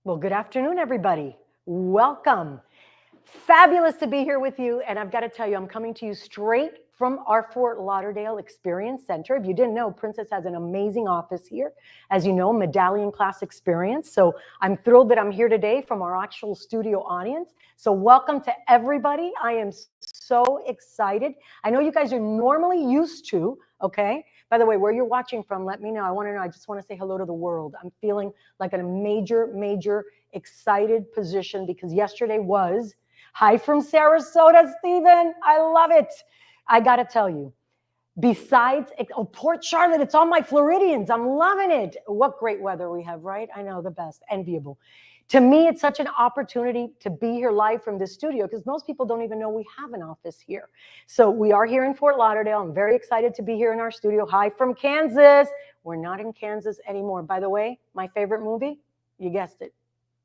Well, good afternoon, everybody. Welcome. Fabulous to be here with you. And I've got to tell you, I'm coming to you straight from our Fort Lauderdale Experience Center. If you didn't know, Princess has an amazing office here, as you know, medallion class experience. So I'm thrilled that I'm here today from our actual studio audience. So welcome to everybody. I am so excited. I know you guys are normally used to, okay? By the way, where you're watching from, let me know. I want to know. I just want to say hello to the world. I'm feeling like in a major excited position because yesterday was, hi from Sarasota, Stephen. I love it. I got to tell you, besides, Port Charlotte, it's on my Floridians. I'm loving it. What great weather we have, right? I know, the best, enviable. To me, it's such an opportunity to be here live from this studio because most people don't even know we have an office here. So we are here in Fort Lauderdale. I'm very excited to be here in our studio. Hi from Kansas. We're not in Kansas anymore. By the way, my favorite movie, you guessed it,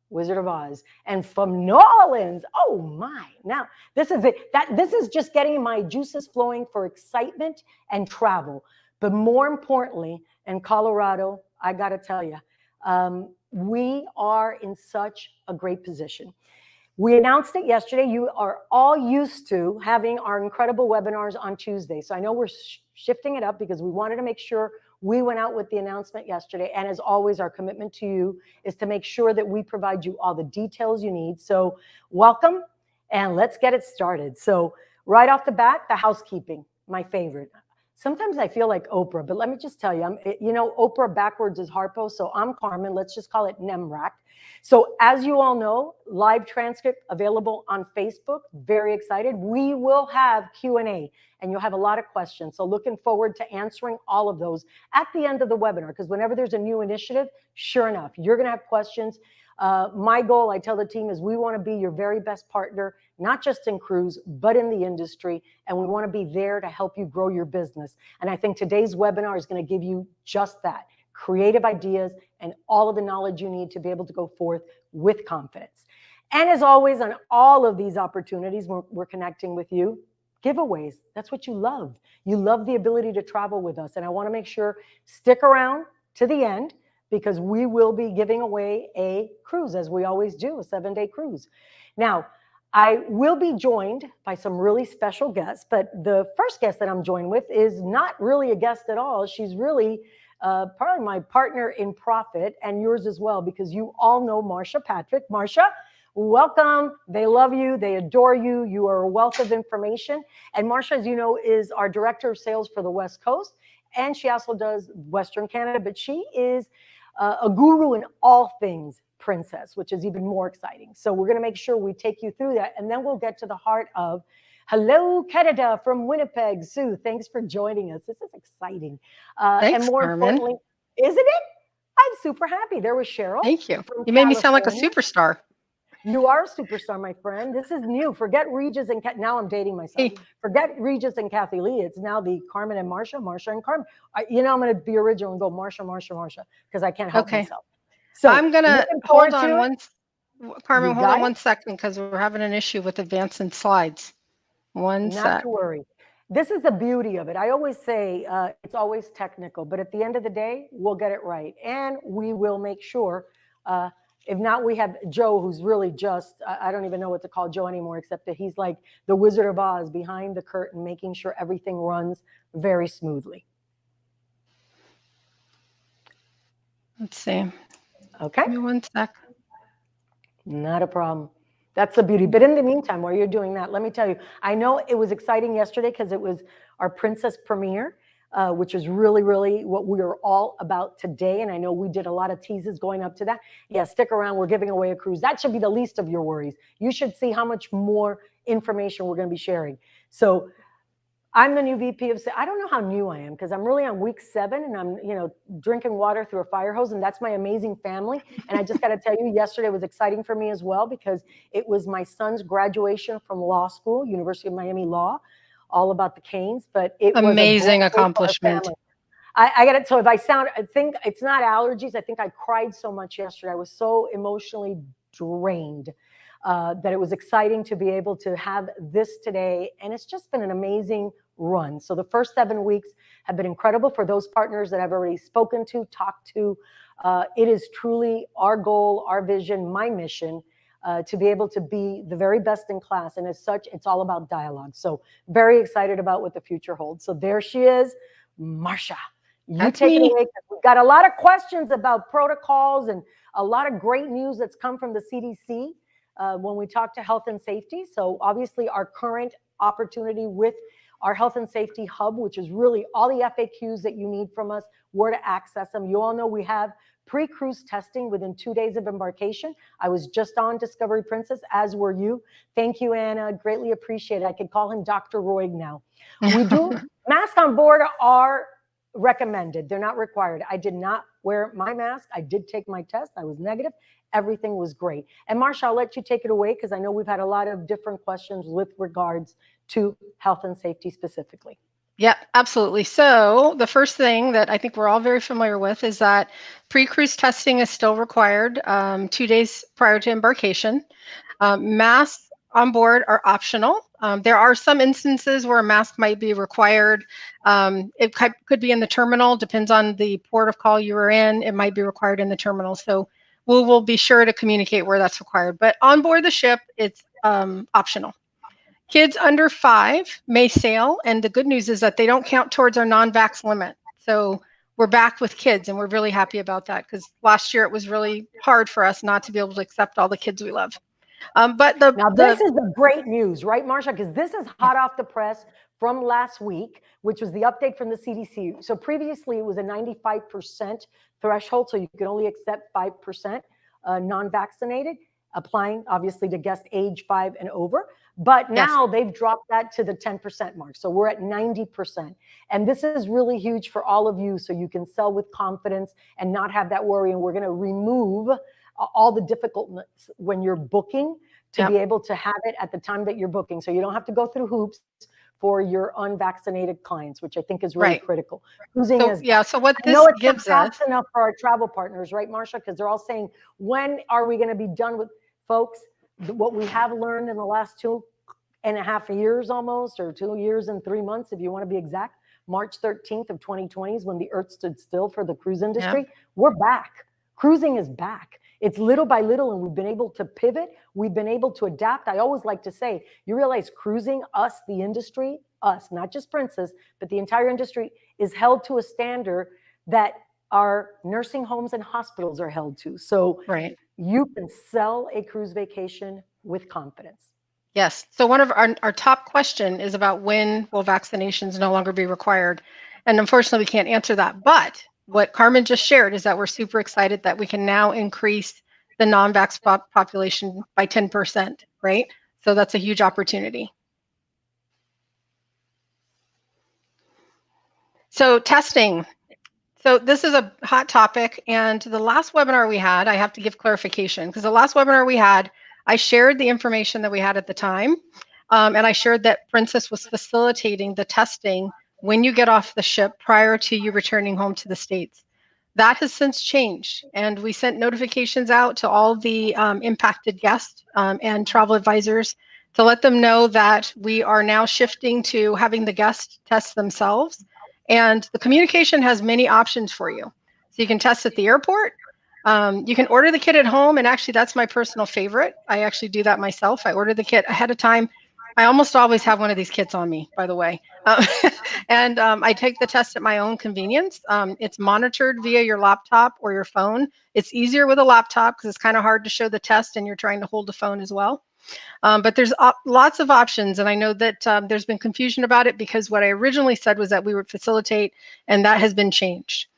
Wizard of Oz. And from New Orleans, oh my. Now, this is it. This is just getting my juices flowing for excitement and travel. But more importantly, in Colorado, I got to tell you, we are in such a great position. We announced it yesterday. You are all used to having our incredible webinars on Tuesday. So I know we're shifting it up because we wanted to make sure we went out with the announcement yesterday. And as always, our commitment to you is to make sure that we provide you all the details you need. So welcome, and let's get it started. So right off the bat, the housekeeping, my favorite. Sometimes I feel like Oprah, but let me just tell you, Oprah backwards is Harpo, so I'm Carmen. Let's just call it Nemrak. So as you all know, live transcript available on Facebook. Very excited. We will have Q&A, and you'll have a lot of questions. So looking forward to answering all of those at the end of the webinar, because whenever there's a new initiative, sure enough, you're going to have questions. My goal, I tell the team, is we want to be your very best partner, not just in cruise, but in the industry. And we want to be there to help you grow your business. And I think today's webinar is going to give you just that, creative ideas and all of the knowledge you need to be able to go forth with confidence. And as always, on all of these opportunities, we're connecting with you. Giveaways, that's what you love. You love the ability to travel with us. And I want to make sure, stick around to the end, because we will be giving away a cruise, as we always do, a 7-day cruise. Now, I will be joined by some really special guests, but the first guest that I'm joined with is not really a guest at all. She's really probably my partner in profit, and yours as well, because you all know Marsha Patrick. Marsha, welcome. They love you. They adore you. You are a wealth of information. And Marsha, as you know, is our director of sales for the West Coast, and she also does Western Canada, but she is a guru in all things Princess, which is even more exciting. So we're going to make sure we take you through that, and then we'll get to the heart of, hello, Canada from Winnipeg. Sue, thanks for joining us. This is exciting. Thanks, and more Carmen. importantly, isn't it? I'm super happy. There was Cheryl. Thank you. You made me sound like a superstar. You are a superstar, my friend. This is new. Forget Regis and now I'm dating myself. Forget Regis and Kathy Lee. It's now the Carmen and Marsha, Marsha and Carmen. I'm going to be original and go Marsha, because I can't help myself. So I'm going to hold on Carmen, hold on 1 second, because we're having an issue with advancing slides. Not to worry. This is the beauty of it. I always say it's always technical, but at the end of the day, we'll get it right. And we will make sure, if not, we have Joe, who's really just, I don't even know what to call Joe anymore, except that he's like the Wizard of Oz behind the curtain, making sure everything runs very smoothly. Let's see. Okay. Give me 1 sec. Not a problem. That's the beauty. But in the meantime, while you're doing that, let me tell you, I know it was exciting yesterday because it was our Princess premiere, which is really what we are all about today. And I know we did a lot of teases going up to that. Yeah, stick around. We're giving away a cruise. That should be the least of your worries. You should see how much more information we're going to be sharing. So I'm the new VP of sales. I don't know how new I am because I'm really on week 7 and I'm, drinking water through a fire hose, and that's my amazing family. And I just got to tell you, yesterday was exciting for me as well because it was my son's graduation from law school, University of Miami Law, all about the Canes, but it was amazing accomplishment. I got it. So I think it's not allergies. I think I cried so much yesterday. I was so emotionally drained. That it was exciting to be able to have this today. And it's just been an amazing run. So the first 7 weeks have been incredible for those partners that I've already spoken to, talked to, It is truly our goal, our vision, my mission to be able to be the very best in class. And as such, it's all about dialogue. So very excited about what the future holds. So there she is, Marsha. You take it away. We've got a lot of questions about protocols and a lot of great news that's come from the CDC when we talk to health and safety. So obviously our current opportunity with our health and safety hub, which is really all the FAQs that you need from us, where to access them. You all know we have pre-cruise testing within 2 days of embarkation. I was just on Discovery Princess, as were you. Thank you, Anna. Greatly appreciate it. I could call him Dr. Roig now. We do masks on board are recommended. They're not required. I did not wear my mask. I did take my test. I was negative. Everything was great. And Marsha, I'll let you take it away because I know we've had a lot of different questions with regards to health and safety specifically. Yeah, absolutely. So the first thing that I think we're all very familiar with is that pre-cruise testing is still required 2 days prior to embarkation. Masks on board are optional. There are some instances where a mask might be required. It could be in the terminal, depends on the port of call you were in. It might be required in the terminal. So we will be sure to communicate where that's required. But on board the ship, it's optional. Kids under 5 may sail, and the good news is that they don't count towards our non-vax limit. So we're back with kids, and we're really happy about that because last year it was really hard for us not to be able to accept all the kids we love. But this is the great news, right, Marsha? Because this is hot off the press from last week, which was the update from the CDC. So previously it was a 95% threshold, so you could only accept 5% non-vaccinated, applying obviously to guest age 5 and over. But now they've dropped that to the 10% mark. So we're at 90%. And this is really huge for all of you so you can sell with confidence and not have that worry. And we're going to remove all the difficulties when you're booking to be able to have it at the time that you're booking. So you don't have to go through hoops for your unvaccinated clients, which I think is really critical. So what this gives us enough for our travel partners, right, Marsha? Because they're all saying, when are we going to be done with folks? What we have learned in the last 2.5 years almost, or 2 years and 3 months, if you want to be exact, March 13th of 2020 is when the earth stood still for the cruise industry. We're back. Cruising is back. It's little by little, and we've been able to pivot. We've been able to adapt. I always like to say, you realize cruising, us, the industry, us, not just Princess, but the entire industry is held to a standard that our nursing homes and hospitals are held to. So you can sell a cruise vacation with confidence. Yes. So one of our top question is about when will vaccinations no longer be required? And unfortunately, we can't answer that. But what Carmen just shared is that we're super excited that we can now increase the non-vax population by 10%, right? So that's a huge opportunity. So testing. So this is a hot topic, and the last webinar we had, I have to give clarification because the last webinar we had, I shared the information that we had at the time, and I shared that Princess was facilitating the testing when you get off the ship prior to you returning home to the States. That has since changed, and we sent notifications out to all the impacted guests and travel advisors to let them know that we are now shifting to having the guests test themselves. And the communication has many options for you. So you can test at the airport. You can order the kit at home. And actually, that's my personal favorite. I actually do that myself. I order the kit ahead of time. I almost always have one of these kits on me, by the way. And I take the test at my own convenience. It's monitored via your laptop or your phone. It's easier with a laptop because it's kind of hard to show the test and you're trying to hold the phone as well. But there's lots of options, and I know that there's been confusion about it because what I originally said was that we would facilitate, and that has been changed.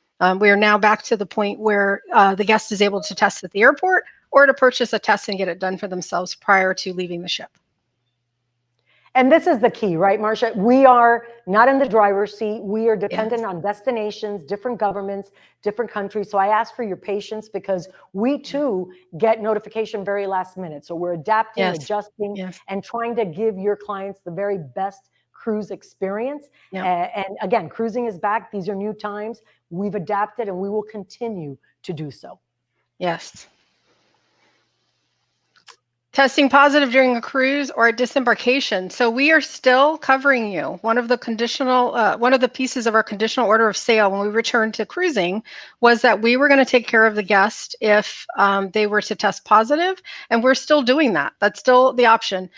We are now back to the point where the guest is able to test at the airport or to purchase a test and get it done for themselves prior to leaving the ship. And this is the key, right, Marsha? We are not in the driver's seat. We are dependent on destinations, different governments, different countries. So I ask for your patience because we too get notification very last minute. So we're adapting, adjusting, and trying to give your clients the very best cruise experience. And again, cruising is back. These are new times. We've adapted and we will continue to do so. Yes. Testing positive during a cruise or a disembarkation. So we are still covering you. One of the pieces of our conditional order of sale when we returned to cruising was that we were going to take care of the guest if they were to test positive, and we're still doing that. That's still the option.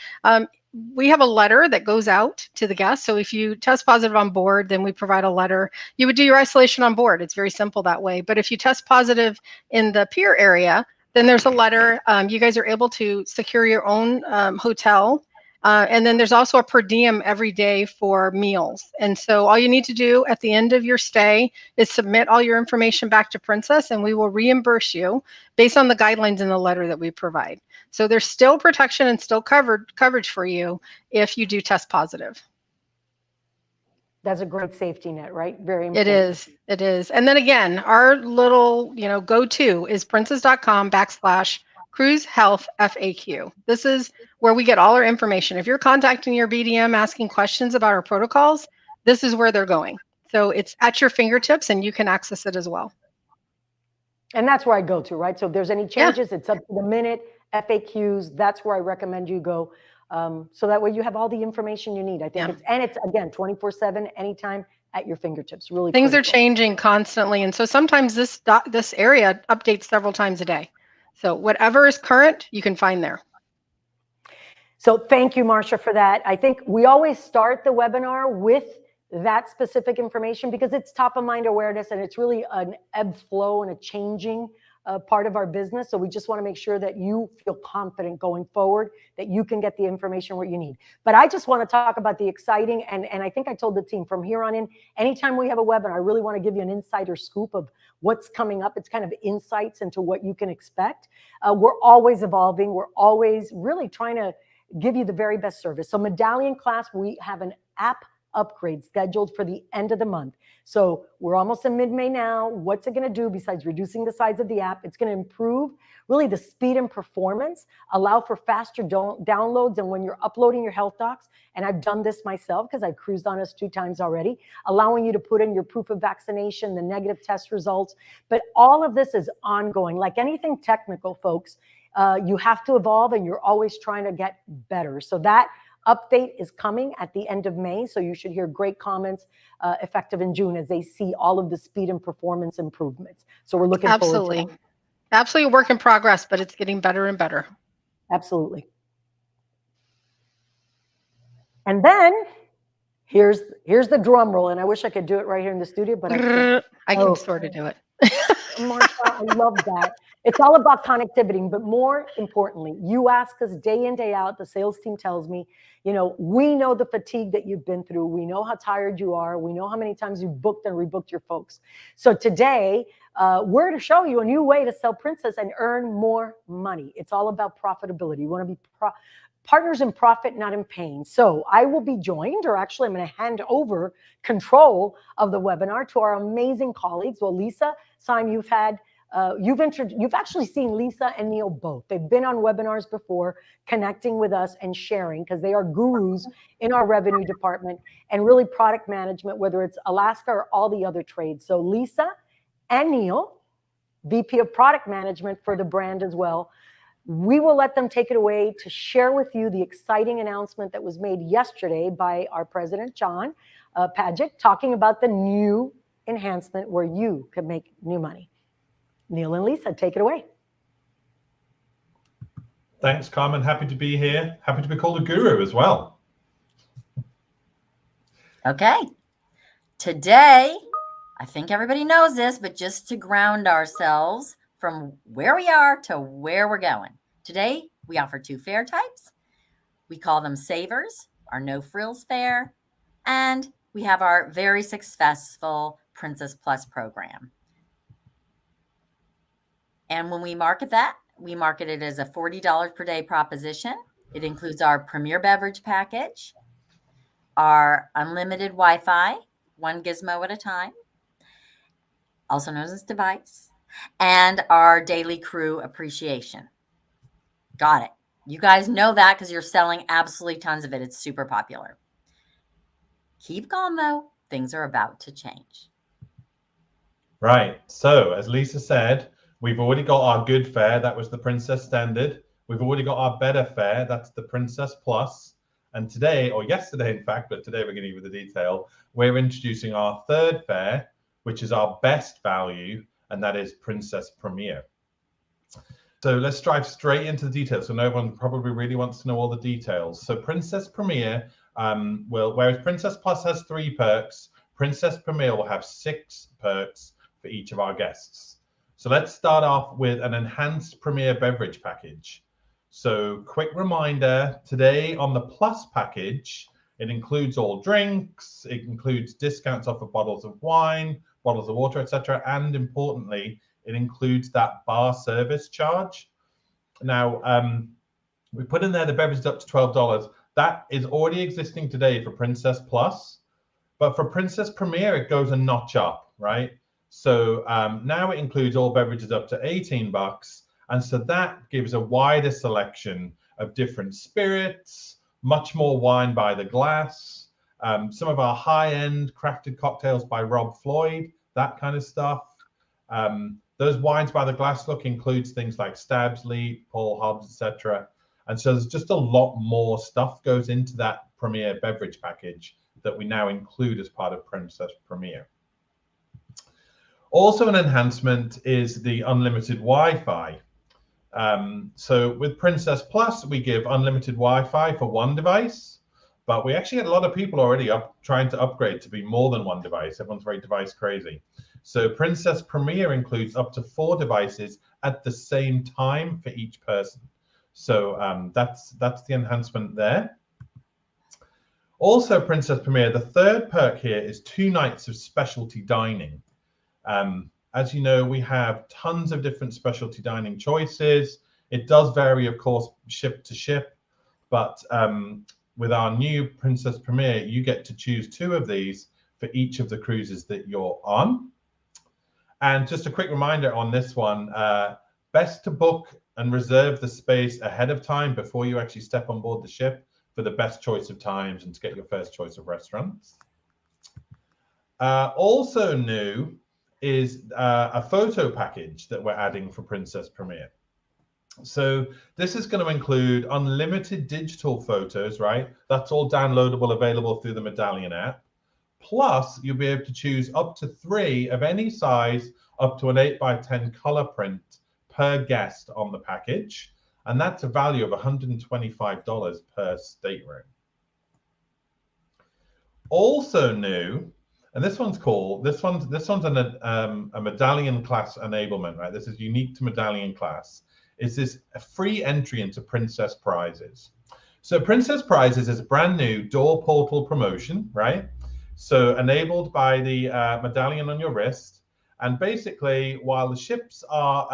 We have a letter that goes out to the guest. So if you test positive on board, then we provide a letter. You would do your isolation on board. It's very simple that way. But if you test positive in the pier area, then there's a letter. You guys are able to secure your own hotel. And then there's also a per diem every day for meals. And so all you need to do at the end of your stay is submit all your information back to Princess, and we will reimburse you based on the guidelines in the letter that we provide. So there's still protection and still coverage for you if you do test positive. That's a great safety net, right? Very important. It is. And then again, our little, go-to is princess.com/cruise health FAQ. This is where we get all our information. If you're contacting your BDM asking questions about our protocols, this is where they're going. So it's at your fingertips and you can access it as well. And that's where I go to, right? So if there's any changes, it's up to the minute, FAQs, that's where I recommend you go. So that way you have all the information you need. I think it's again, 24/7, anytime at your fingertips. Really, things are changing constantly. And so sometimes this area updates several times a day. So whatever is current, you can find there. So thank you, Marsha, for that. I think we always start the webinar with that specific information because it's top of mind awareness, and it's really an ebb flow and a changing part of our business. So we just want to make sure that you feel confident going forward, that you can get the information where you need. But I just want to talk about the exciting, and I think I told the team from here on in, anytime we have a webinar, I really want to give you an insider scoop of what's coming up. It's kind of insights into what you can expect. We're always evolving. We're always really trying to give you the very best service. So Medallion class, we have an app upgrade scheduled for the end of the month. So we're almost in mid-May now. What's it going to do besides reducing the size of the app? It's going to improve really the speed and performance, allow for faster downloads. And when you're uploading your health docs, and I've done this myself because I've cruised on us 2 times already, allowing you to put in your proof of vaccination, the negative test results. But all of this is ongoing. Like anything technical, folks, you have to evolve, and you're always trying to get better. So that update is coming at the end of May, so you should hear great comments effective in June as they see all of the speed and performance improvements. So we're looking forward to that. Absolutely a work in progress, but it's getting better and better. Absolutely. And then here's the drum roll, and I wish I could do it right here in the studio, but I can't. I can sort of do it. Marsha, I love that. It's all about connectivity, but more importantly, you ask us day in, day out, the sales team tells me, we know the fatigue that you've been through. We know how tired you are. We know how many times you've booked and rebooked your folks. So today, we're to show you a new way to sell Princess and earn more money. It's all about profitability. You want to be partners in profit, not in pain. So I will be joined, or actually I'm going to hand over control of the webinar to our amazing colleagues. Well, Lisa, Simon, you've actually seen Lisa and Neil both. They've been on webinars before, connecting with us and sharing, because they are gurus in our revenue department and really product management, whether it's Alaska or all the other trades. So Lisa and Neil, VP of product management for the brand as well, we will let them take it away to share with you the exciting announcement that was made yesterday by our president, John Paget, talking about the new enhancement where you can make new money. Neil and Lisa, take it away. Thanks, Carmen. Happy to be here. Happy to be called a guru as well. Okay. Today, I think everybody knows this, but just to ground ourselves from where we are to where we're going. Today, we offer 2 fare types. We call them savers, our no frills fare, and we have our very successful Princess Plus program. And when we market that, we market it as a $40 per day proposition. It includes our premier beverage package, our unlimited Wi-Fi, 1 gizmo at a time, also known as device, and our daily crew appreciation. Got it. You guys know that because you're selling absolutely tons of it. It's super popular. Keep calm though. Things are about to change. Right. So as Lisa said, we've already got our good fare. That was the Princess Standard. We've already got our better fare. That's the Princess Plus. And today, or yesterday, in fact, but today we're going to give you the detail. We're introducing our third fare, which is our best value, and that is Princess Premier. So let's dive straight into the details. So no one probably really wants to know all the details. So Princess Premier, whereas Princess Plus has 3 perks, Princess Premier will have 6 perks for each of our guests. So let's start off with an enhanced Premier beverage package. So quick reminder, today on the Plus package, it includes all drinks, it includes discounts off of bottles of wine, bottles of water, etc. And importantly, it includes that bar service charge. Now, we put in there the beverages up to $12. That is already existing today for Princess Plus, but for Princess Premier, it goes a notch up, right? So now it includes all beverages up to $18. And so that gives a wider selection of different spirits, much more wine by the glass, some of our high-end crafted cocktails by Rob Floyd, that kind of stuff. Those wines by the glass look includes things like Stabs Leap, Paul Hobbs, etc. And so there's just a lot more stuff goes into that Premier beverage package that we now include as part of Princess Premier. Also an enhancement is the unlimited Wi-Fi. So with Princess Plus, we give unlimited Wi-Fi for 1 device, but we actually had a lot of people already trying to upgrade to be more than 1 device. Everyone's very device crazy. So Princess Premier includes up to 4 devices at the same time for each person. So that's the enhancement there. Also, Princess Premier, the third perk here is 2 nights of specialty dining. As you know, we have tons of different specialty dining choices. It does vary, of course, ship to ship, but with our new Princess Premier, you get to choose 2 of these for each of the cruises that you're on. And just a quick reminder on this one, best to book and reserve the space ahead of time before you actually step on board the ship for the best choice of times and to get your first choice of restaurants. Also new is a photo package that we're adding for Princess Premier. So this is going to include unlimited digital photos, right? That's all downloadable, available through the Medallion app. Plus, you'll be able to choose up to 3 of any size, up to an 8x10 color print per guest on the package. And that's a value of $125 per stateroom. Also new, and this one's cool. This one's a Medallion class enablement, right? This is unique to Medallion class. Is this a free entry into Princess Prizes? So Princess Prizes is a brand new door portal promotion, right? So enabled by the medallion on your wrist. And basically, while the ships are,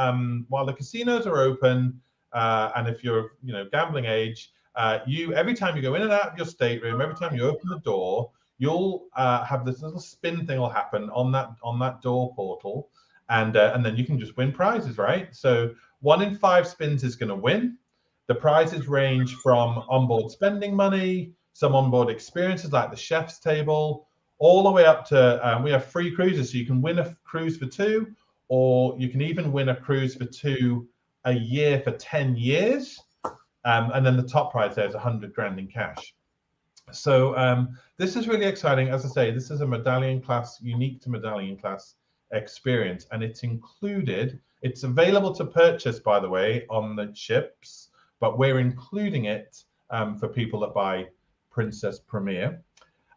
while the casinos are open, and if you're, gambling age, every time you go in and out of your stateroom, every time you open the door, you'll have this little spin thing will happen on that door portal, and then you can just win prizes, right? So 1 in 5 spins is going to win. The prizes range from onboard spending money, some onboard experiences like the chef's table, all the way up to we have free cruises, so you can win a cruise for 2, or you can even win a cruise for 2 a year for 10 years, and then the top prize there is 100 grand in cash. So this is really exciting. As I say, this is a Medallion class, unique to Medallion class experience, and it's included. It's available to purchase, by the way, on the ships, but we're including it for people that buy Princess Premier.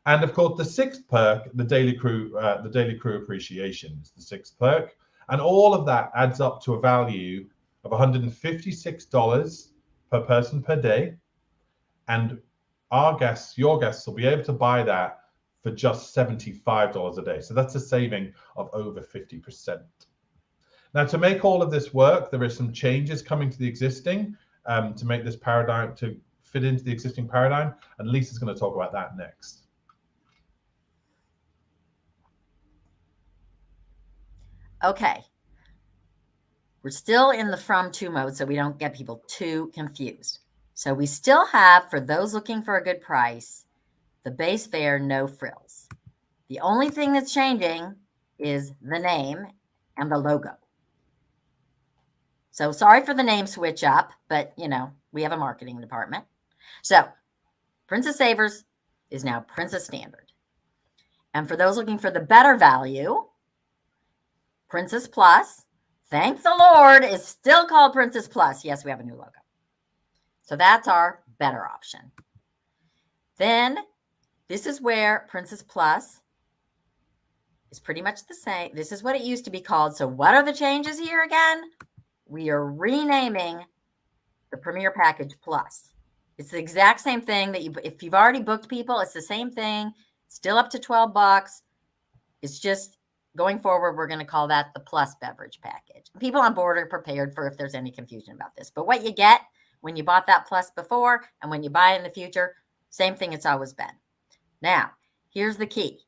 And of course, the 6th perk, the daily crew appreciation is the 6th perk, and all of that adds up to a value of $156 per person per day, and our guests, your guests, will be able to buy that for just $75 a day. So that's a saving of over 50%. Now, to make all of this work, there are some changes coming to the existing to make this paradigm, to fit into the existing paradigm, and Lisa's going to talk about that next. Okay. We're still in the from to mode, so we don't get people too confused. So we still have, for those looking for a good price, the base fare, no frills. The only thing that's changing is the name and the logo. So sorry for the name switch up, but we have a marketing department. So Princess Savers is now Princess Standard. And for those looking for the better value, Princess Plus, thank the Lord, is still called Princess Plus. Yes, we have a new logo. So that's our better option. Then this is where Princess Plus is pretty much the same. This is what it used to be called. So what are the changes here again? We are renaming the Premier Package Plus. It's the exact same thing that if you've already booked people, it's the same thing. Still up to $12. It's just going forward, we're going to call that the Plus Beverage Package. People on board are prepared for if there's any confusion about this. But what you get when you bought that Plus before and when you buy it in the future, same thing it's always been. Now, here's the key.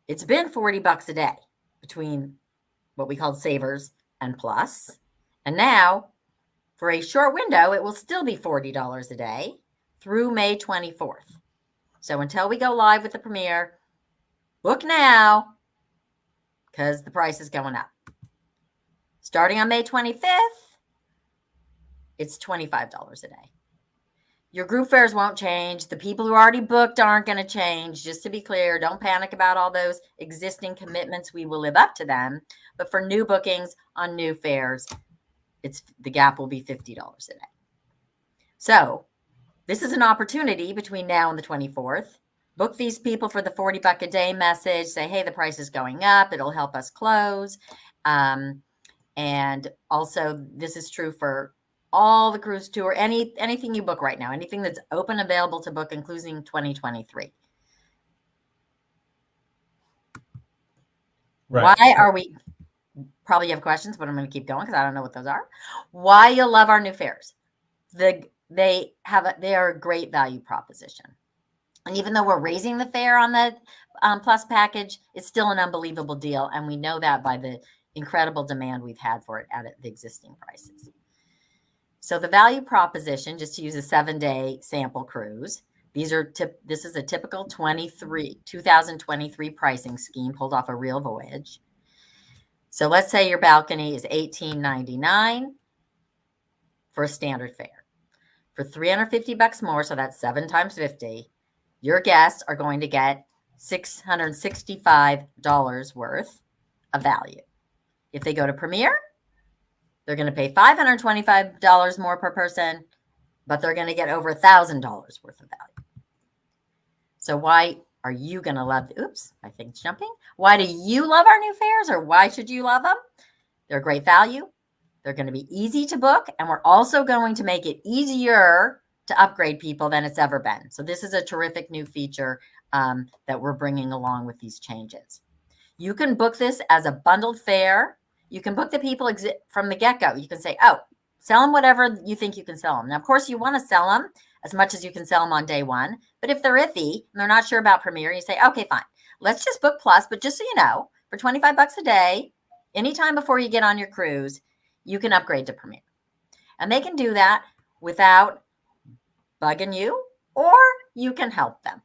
It's been $40 a day between what we called Savers and Plus. And now, for a short window, it will still be $40 a day through May 24th. So until we go live with the Premier, book now because the price is going up. Starting on May 25th, it's $25 a day. Your group fares won't change. The people who already booked aren't going to change. Just to be clear, don't panic about all those existing commitments. We will live up to them. But for new bookings on new fares, the gap will be $50 a day. So this is an opportunity between now and the 24th. Book these people for the $40 a day message. Say, hey, the price is going up. It'll help us close. And also, this is true for all the cruise tour, anything you book right now, anything that's open, available to book, including 2023. Right. Why are we, probably you have questions, but I'm going to keep going because I don't know what those are. Why you'll love our new fares. They are a great value proposition. And even though we're raising the fare on the Plus package, it's still an unbelievable deal. And we know that by the incredible demand we've had for it at the existing prices. So the value proposition, just to use a 7-day sample cruise, this is a typical 2023 pricing scheme pulled off a real voyage. So let's say your balcony is $18.99 for a standard fare. For $350 more, so that's 7 times 50, your guests are going to get $665 worth of value. If they go to Premier, they're going to pay $525 more per person, but they're going to get over $1,000 worth of value. So why are you going to love, my thing's jumping. Why do you love our new fares, or why should you love them? They're great value. They're going to be easy to book, and we're also going to make it easier to upgrade people than it's ever been. So this is a terrific new feature that we're bringing along with these changes. You can book this as a bundled fare. You can book the people from the get-go. You can say, sell them whatever you think you can sell them. Now, of course, you want to sell them as much as you can sell them on day one. But if they're iffy and they're not sure about Premier, you say, okay, fine. Let's just book Plus. But just so you know, for $25 a day, anytime before you get on your cruise, you can upgrade to Premier. And they can do that without bugging you, or you can help them.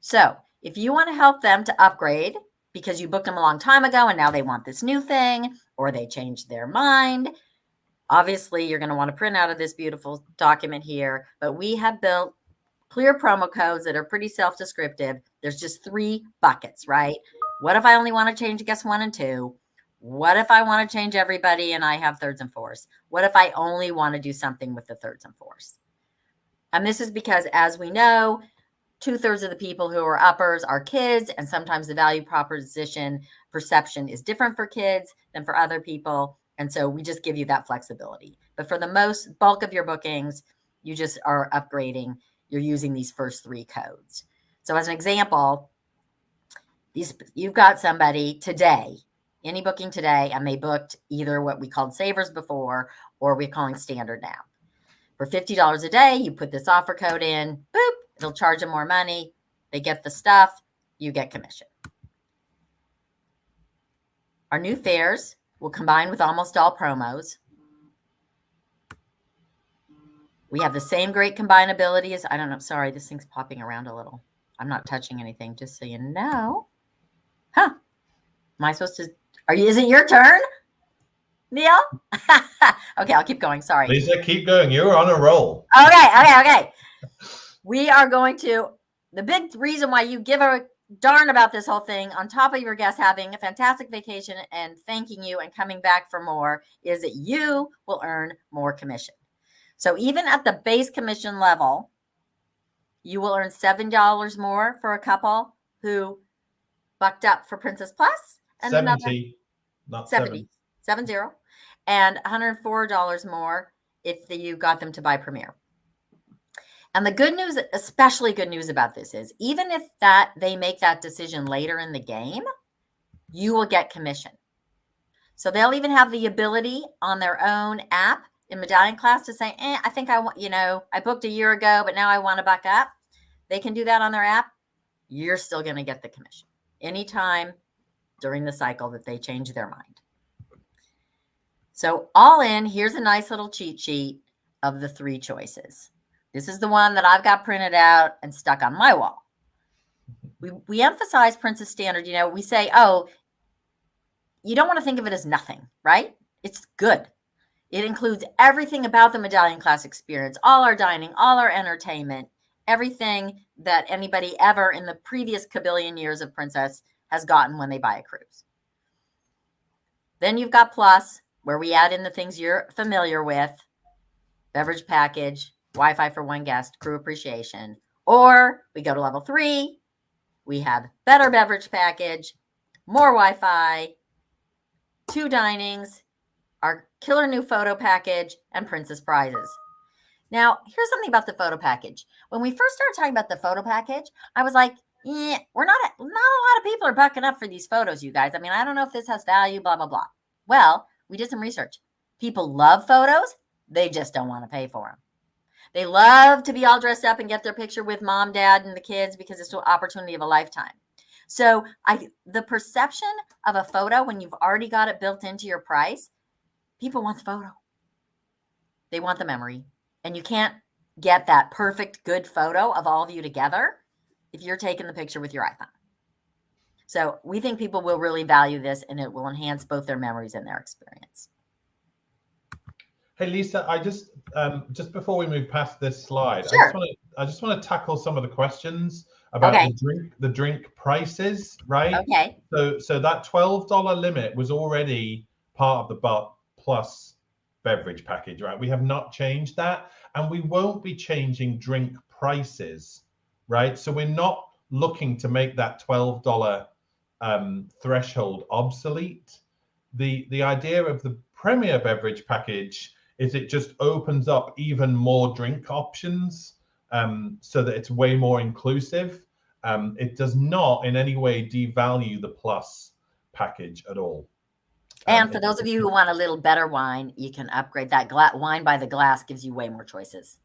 So if you want to help them to upgrade because you booked them a long time ago and now they want this new thing, or they changed their mind, obviously you're going to want to print out of this beautiful document here, but we have built clear promo codes that are pretty self-descriptive. There's just 3 buckets, right? What if I only want to change guest 1 and 2? What if I want to change everybody and I have thirds and fourths? What if I only want to do something with the thirds and fourths? And this is because, as we know, 2/3 of the people who are uppers are kids, and sometimes the value proposition perception is different for kids than for other people. And so we just give you that flexibility. But for the most bulk of your bookings, you just are upgrading. You're using these first 3 codes. So as an example, you've got somebody today, any booking today, and they booked either what we called Savers before, or we're calling Standard now. For $50 a day, you put this offer code in, boop, it'll charge them more money. They get the stuff, you get commission. Our new fares will combine with almost all promos. We have the same great combinability as, I don't know, sorry, this thing's popping around a little. I'm not touching anything, just so you know. Am I supposed to, is it your turn? Neil? Okay, I'll keep going. Sorry. Lisa, keep going. You're on a roll. Okay. We are going to, the big reason why you give a darn about this whole thing, on top of your guests having a fantastic vacation and thanking you and coming back for more, is that you will earn more commission. So even at the base commission level, you will earn $7 more for a couple who bucked up for Princess Plus, and 70, not 70, 70, and $104 more if you got them to buy Premier. And the good news, especially good news about this, is even if that they make that decision later in the game, you will get commission. So they'll even have the ability on their own app in Medallion Class to say, I think I want, I booked a year ago, but now I want to buck up. They can do that on their app. You're still going to get the commission anytime during the cycle that they change their mind. So all in, here's a nice little cheat sheet of the 3 choices. This is the one that I've got printed out and stuck on my wall. We emphasize Princess Standard. We say, you don't want to think of it as nothing, right? It's good. It includes everything about the Medallion Class experience, all our dining, all our entertainment, everything that anybody ever in the previous kabillion years of Princess has gotten when they buy a cruise. Then you've got Plus, where we add in the things you're familiar with: beverage package, Wi-Fi for 1 guest, crew appreciation. Or we go to level 3, we have better beverage package, more Wi-Fi, 2 dinings, our killer new photo package, and Princess prizes. Now, here's something about the photo package. When we first started talking about the photo package, I was like, not a lot of people are bucking up for these photos, you guys. I mean, I don't know if this has value, blah, blah, blah. Well, we did some research. People love photos. They just don't want to pay for them. They love to be all dressed up and get their picture with mom, dad, and the kids because it's an opportunity of a lifetime. So the perception of a photo when you've already got it built into your price, people want the photo. They want the memory. And you can't get that perfect, good photo of all of you together if you're taking the picture with your iPhone. So we think people will really value this, and it will enhance both their memories and their experience. Hey Lisa, I just before we move past this slide, Sure. I just want to tackle some of the questions about the drink prices, right? Okay. So that $12 limit was already part of the But Plus beverage package, right? We have not changed that, and we won't be changing drink prices, right? So we're not looking to make that $12 threshold obsolete. The idea of the Premier beverage package is it just opens up even more drink options, so that it's way more inclusive. It does not in any way devalue the Plus package at all. And for those of you who want a little better wine, you can upgrade that. Wine by the glass gives you way more choices.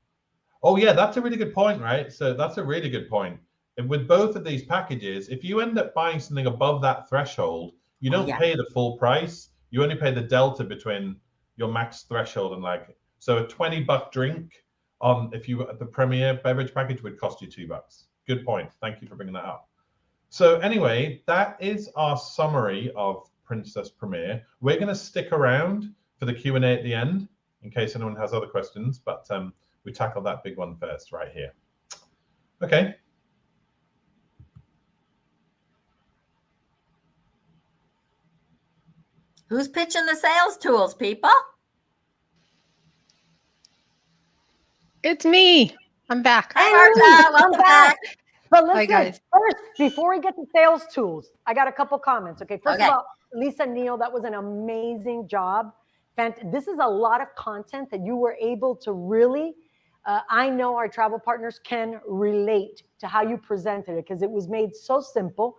Oh yeah, that's a really good point, right? So that's a really good point. And with both of these packages, if you end up buying something above that threshold, you don't pay the full price. You only pay the delta between your max threshold and so a $20 drink if you the Premier beverage package would cost you $2. Good point. Thank you for bringing that up. So anyway, that is our summary of Princess Premier. We're going to stick around for the Q&A at the end in case anyone has other questions, but we tackle that big one first right here. Okay. Who's pitching the sales tools, people? It's me. I'm back. Hi, Martha. Welcome back. But listen, Hi, guys. First, before we get to sales tools, I got a couple comments. Okay, first Okay. of all, Lisa, Neil, that was an amazing job. This is a lot of content that you were able to really, I know our travel partners can relate to how you presented it because it was made so simple.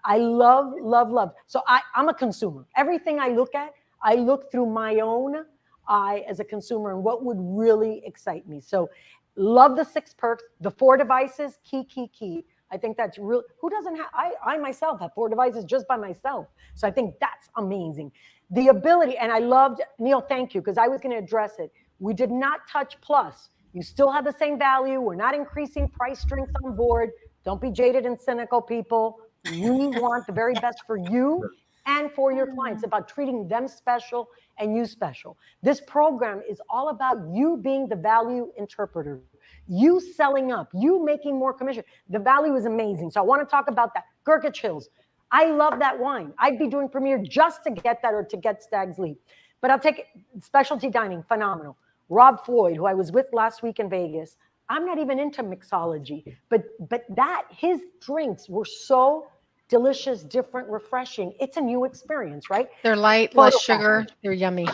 I love, love, love. So I'm a consumer. Everything I look at, I look through my own eye as a consumer and what would really excite me. So love the 6 perks, the 4 devices, key. I think that's real. Who doesn't have, I myself have 4 devices just by myself. So I think that's amazing. The ability, and I loved, Neil, thank you, because I was going to address it. We did not touch Plus. You still have the same value. We're not increasing price drinks on board. Don't be jaded and cynical, people. You want the very best for you and for your clients, about treating them special and you special. This program is all about you being the value interpreter, you selling up, you making more commission. The value is amazing. So I want to talk about that. Gurkha Chills. I love that wine. I'd be doing Premier just to get that or to get Stag's Leap. But I'll take it. Specialty dining, phenomenal. Rob Floyd, who I was with last week in Vegas. I'm not even into mixology, but his drinks were so delicious, different, refreshing. It's a new experience, right? They're light, Photo less sugar. package. They're yummy.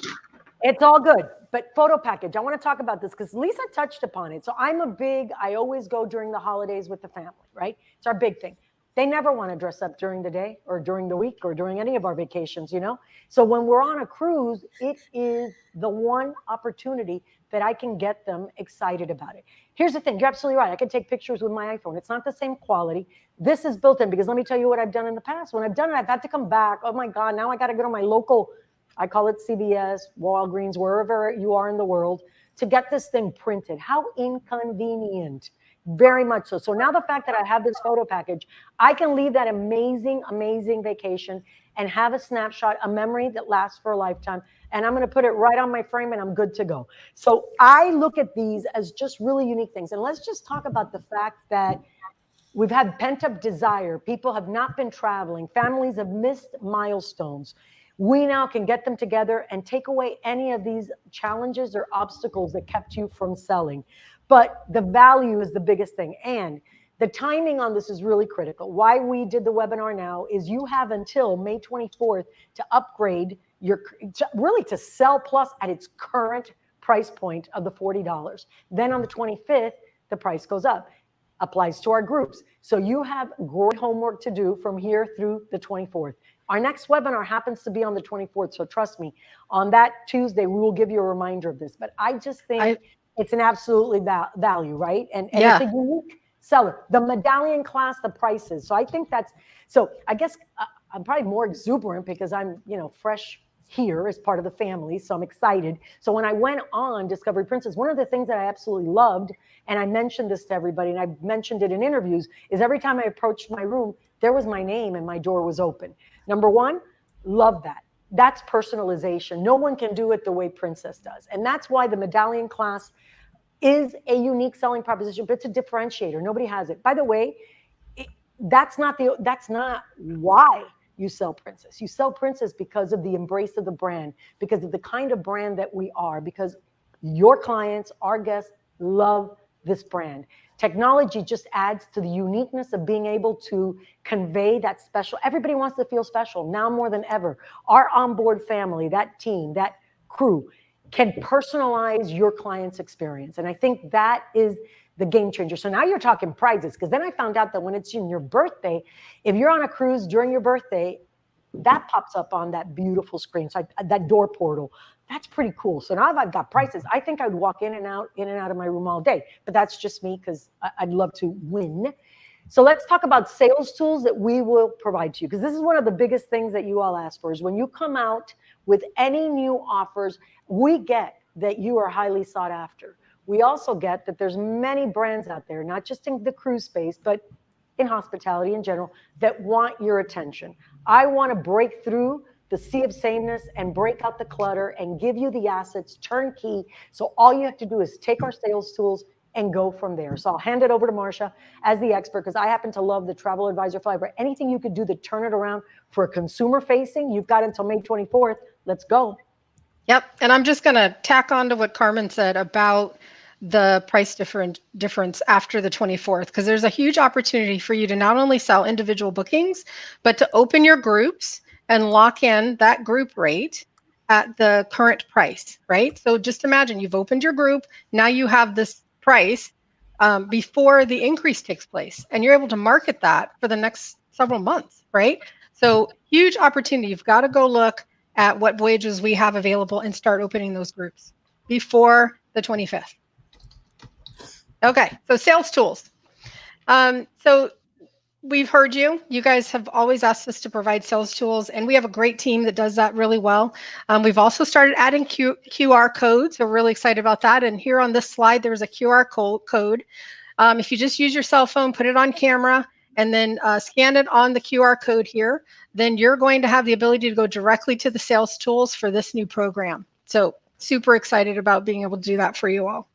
It's all good, but photo package. I want to talk about this because Lisa touched upon it. So I always go during the holidays with the family, right? It's our big thing. They never want to dress up during the day or during the week or during any of our vacations, you know? So when we're on a cruise, it is the one opportunity that I can get them excited about it. Here's the thing. You're absolutely right. I can take pictures with my iPhone. It's not the same quality. This is built in because let me tell you what I've done in the past. When I've done it, I've had to come back. Oh my God, now I got to go to my local, I call it CVS, Walgreens, wherever you are in the world, to get this thing printed. How inconvenient. Very much so. So now the fact that I have this photo package, I can leave that amazing, amazing vacation and have a snapshot, a memory that lasts for a lifetime. And I'm going to put it right on my frame and I'm good to go. So I look at these as just really unique things. And let's just talk about the fact that we've had pent-up desire. People have not been traveling. Families have missed milestones. We now can get them together and take away any of these challenges or obstacles that kept you from selling. But the value is the biggest thing. And the timing on this is really critical. Why we did the webinar now is you have until May 24th to upgrade to Sell Plus at its current price point of the $40. Then on the 25th, the price goes up. Applies to our groups. So you have great homework to do from here through the 24th. Our next webinar happens to be on the 24th. So trust me, on that Tuesday, we will give you a reminder of this. But I just think it's an absolutely value, right? And Yeah. It's a unique seller. The medallion class, the prices. So I think so I guess I'm probably more exuberant because I'm, fresh here as part of the family. So I'm excited. So when I went on Discovery Princess, one of the things that I absolutely loved, and I mentioned this to everybody, and I've mentioned it in interviews, is every time I approached my room, there was my name and my door was open. Number one, love that. That's personalization. No one can do it the way Princess does. And that's why the medallion class is a unique selling proposition, but it's a differentiator. Nobody has it. By the way, that's not why you sell Princess. You sell Princess because of the embrace of the brand, because of the kind of brand that we are, because your clients, our guests, love this brand. Technology just adds to the uniqueness of being able to convey that special. Everybody wants to feel special now more than ever. Our onboard family, that team, that crew can personalize your client's experience. And I think that is the game changer. So now you're talking prizes, because then I found out that when it's in your birthday, if you're on a cruise during your birthday, that pops up on that beautiful screen. So that door portal, that's pretty cool. So now I've got prices. I think I'd walk in and out of my room all day, but that's just me because I'd love to win. So let's talk about sales tools that we will provide to you, because this is one of the biggest things that you all ask for is when you come out with any new offers, we get that you are highly sought after. We also get that there's many brands out there, not just in the cruise space, but in hospitality in general, that want your attention. I want to break through the sea of sameness and break out the clutter and give you the assets turnkey. So all you have to do is take our sales tools and go from there. So I'll hand it over to Marsha as the expert, because I happen to love the Travel Advisor Fiber. Anything you could do to turn it around for a consumer facing, you've got until May 24th. Let's go. Yep. And I'm just going to tack on to what Carmen said about the price difference after the 24th, because there's a huge opportunity for you to not only sell individual bookings, but to open your groups and lock in that group rate at the current price, right? So just imagine you've opened your group. Now you have this price before the increase takes place, and you're able to market that for the next several months, right? So huge opportunity. You've got to go look at what voyages we have available and start opening those groups before the 25th. Okay, so sales tools. So we've heard you. You guys have always asked us to provide sales tools, and we have a great team that does that really well. We've also started adding QR codes. We're really excited about that. And here on this slide, there's a QR code. If you just use your cell phone, put it on camera, and then scan it on the QR code here, then you're going to have the ability to go directly to the sales tools for this new program. So super excited about being able to do that for you all.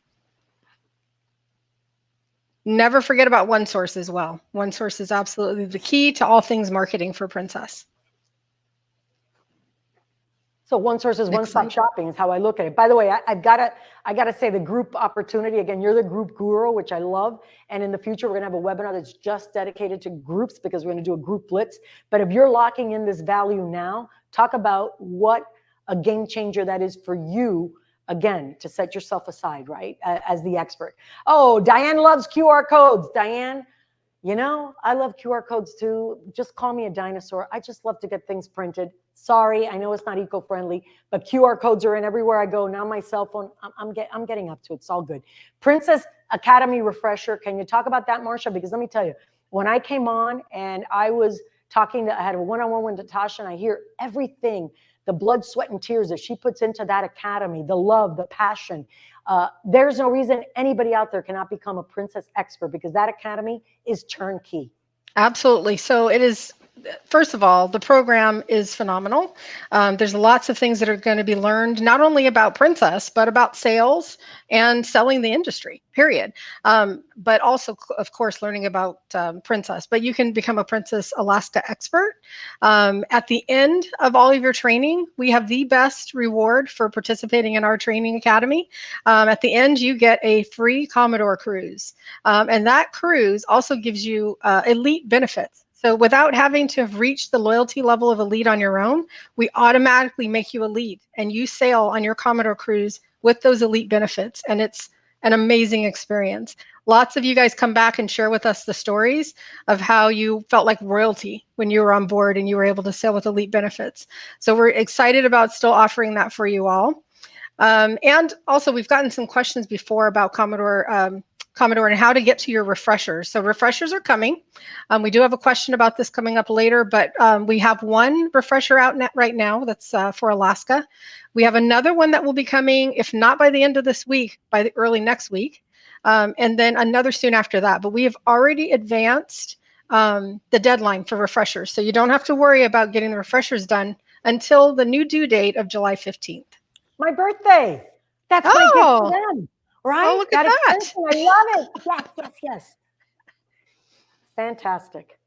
Never forget about OneSource as well. OneSource is absolutely the key to all things marketing for Princess. So OneSource is one-stop Excellent. shopping is how I look at it. By the way, I gotta say the group opportunity, again, you're the group guru, which I love. And in the future, we're gonna have a webinar that's just dedicated to groups because we're gonna do a group blitz. But if you're locking in this value now, talk about what a game changer that is for you, again, to set yourself aside, right, as the expert. Oh, Diane loves QR codes. Diane, you know, I love QR codes too. Just call me a dinosaur. I just love to get things printed. Sorry, I know it's not eco-friendly, but QR codes are in everywhere I go. Now my cell phone, I'm getting up to it. It's all good. Princess Academy refresher. Can you talk about that, Marsha? Because let me tell you, when I came on and I was talking I had a one-on-one with Natasha, and I hear everything, the blood, sweat, and tears that she puts into that academy, the love, the passion. There's no reason anybody out there cannot become a Princess expert because that academy is turnkey. Absolutely. So it is, first of all, the program is phenomenal. There's lots of things that are going to be learned, not only about Princess, but about sales and selling the industry, period. But also, of course, learning about Princess. But you can become a Princess Alaska expert. At the end of all of your training, we have the best reward for participating in our training academy. At the end, you get a free Commodore cruise. And that cruise also gives you elite benefits. So without having to have reached the loyalty level of elite on your own, we automatically make you elite and you sail on your Commodore cruise with those elite benefits. And it's an amazing experience. Lots of you guys come back and share with us the stories of how you felt like royalty when you were on board and you were able to sail with elite benefits. So we're excited about still offering that for you all. And also we've gotten some questions before about Commodore and how to get to your refreshers. So refreshers are coming. We do have a question about this coming up later, but we have one refresher out right now that's for Alaska. We have another one that will be coming, if not by the end of this week, by the early next week, and then another soon after that. But we have already advanced the deadline for refreshers. So you don't have to worry about getting the refreshers done until the new due date of July 15th. My birthday. That's my gift to them. Right? Oh, look at that. Extension, I love it. Yes, yes, yes. Fantastic.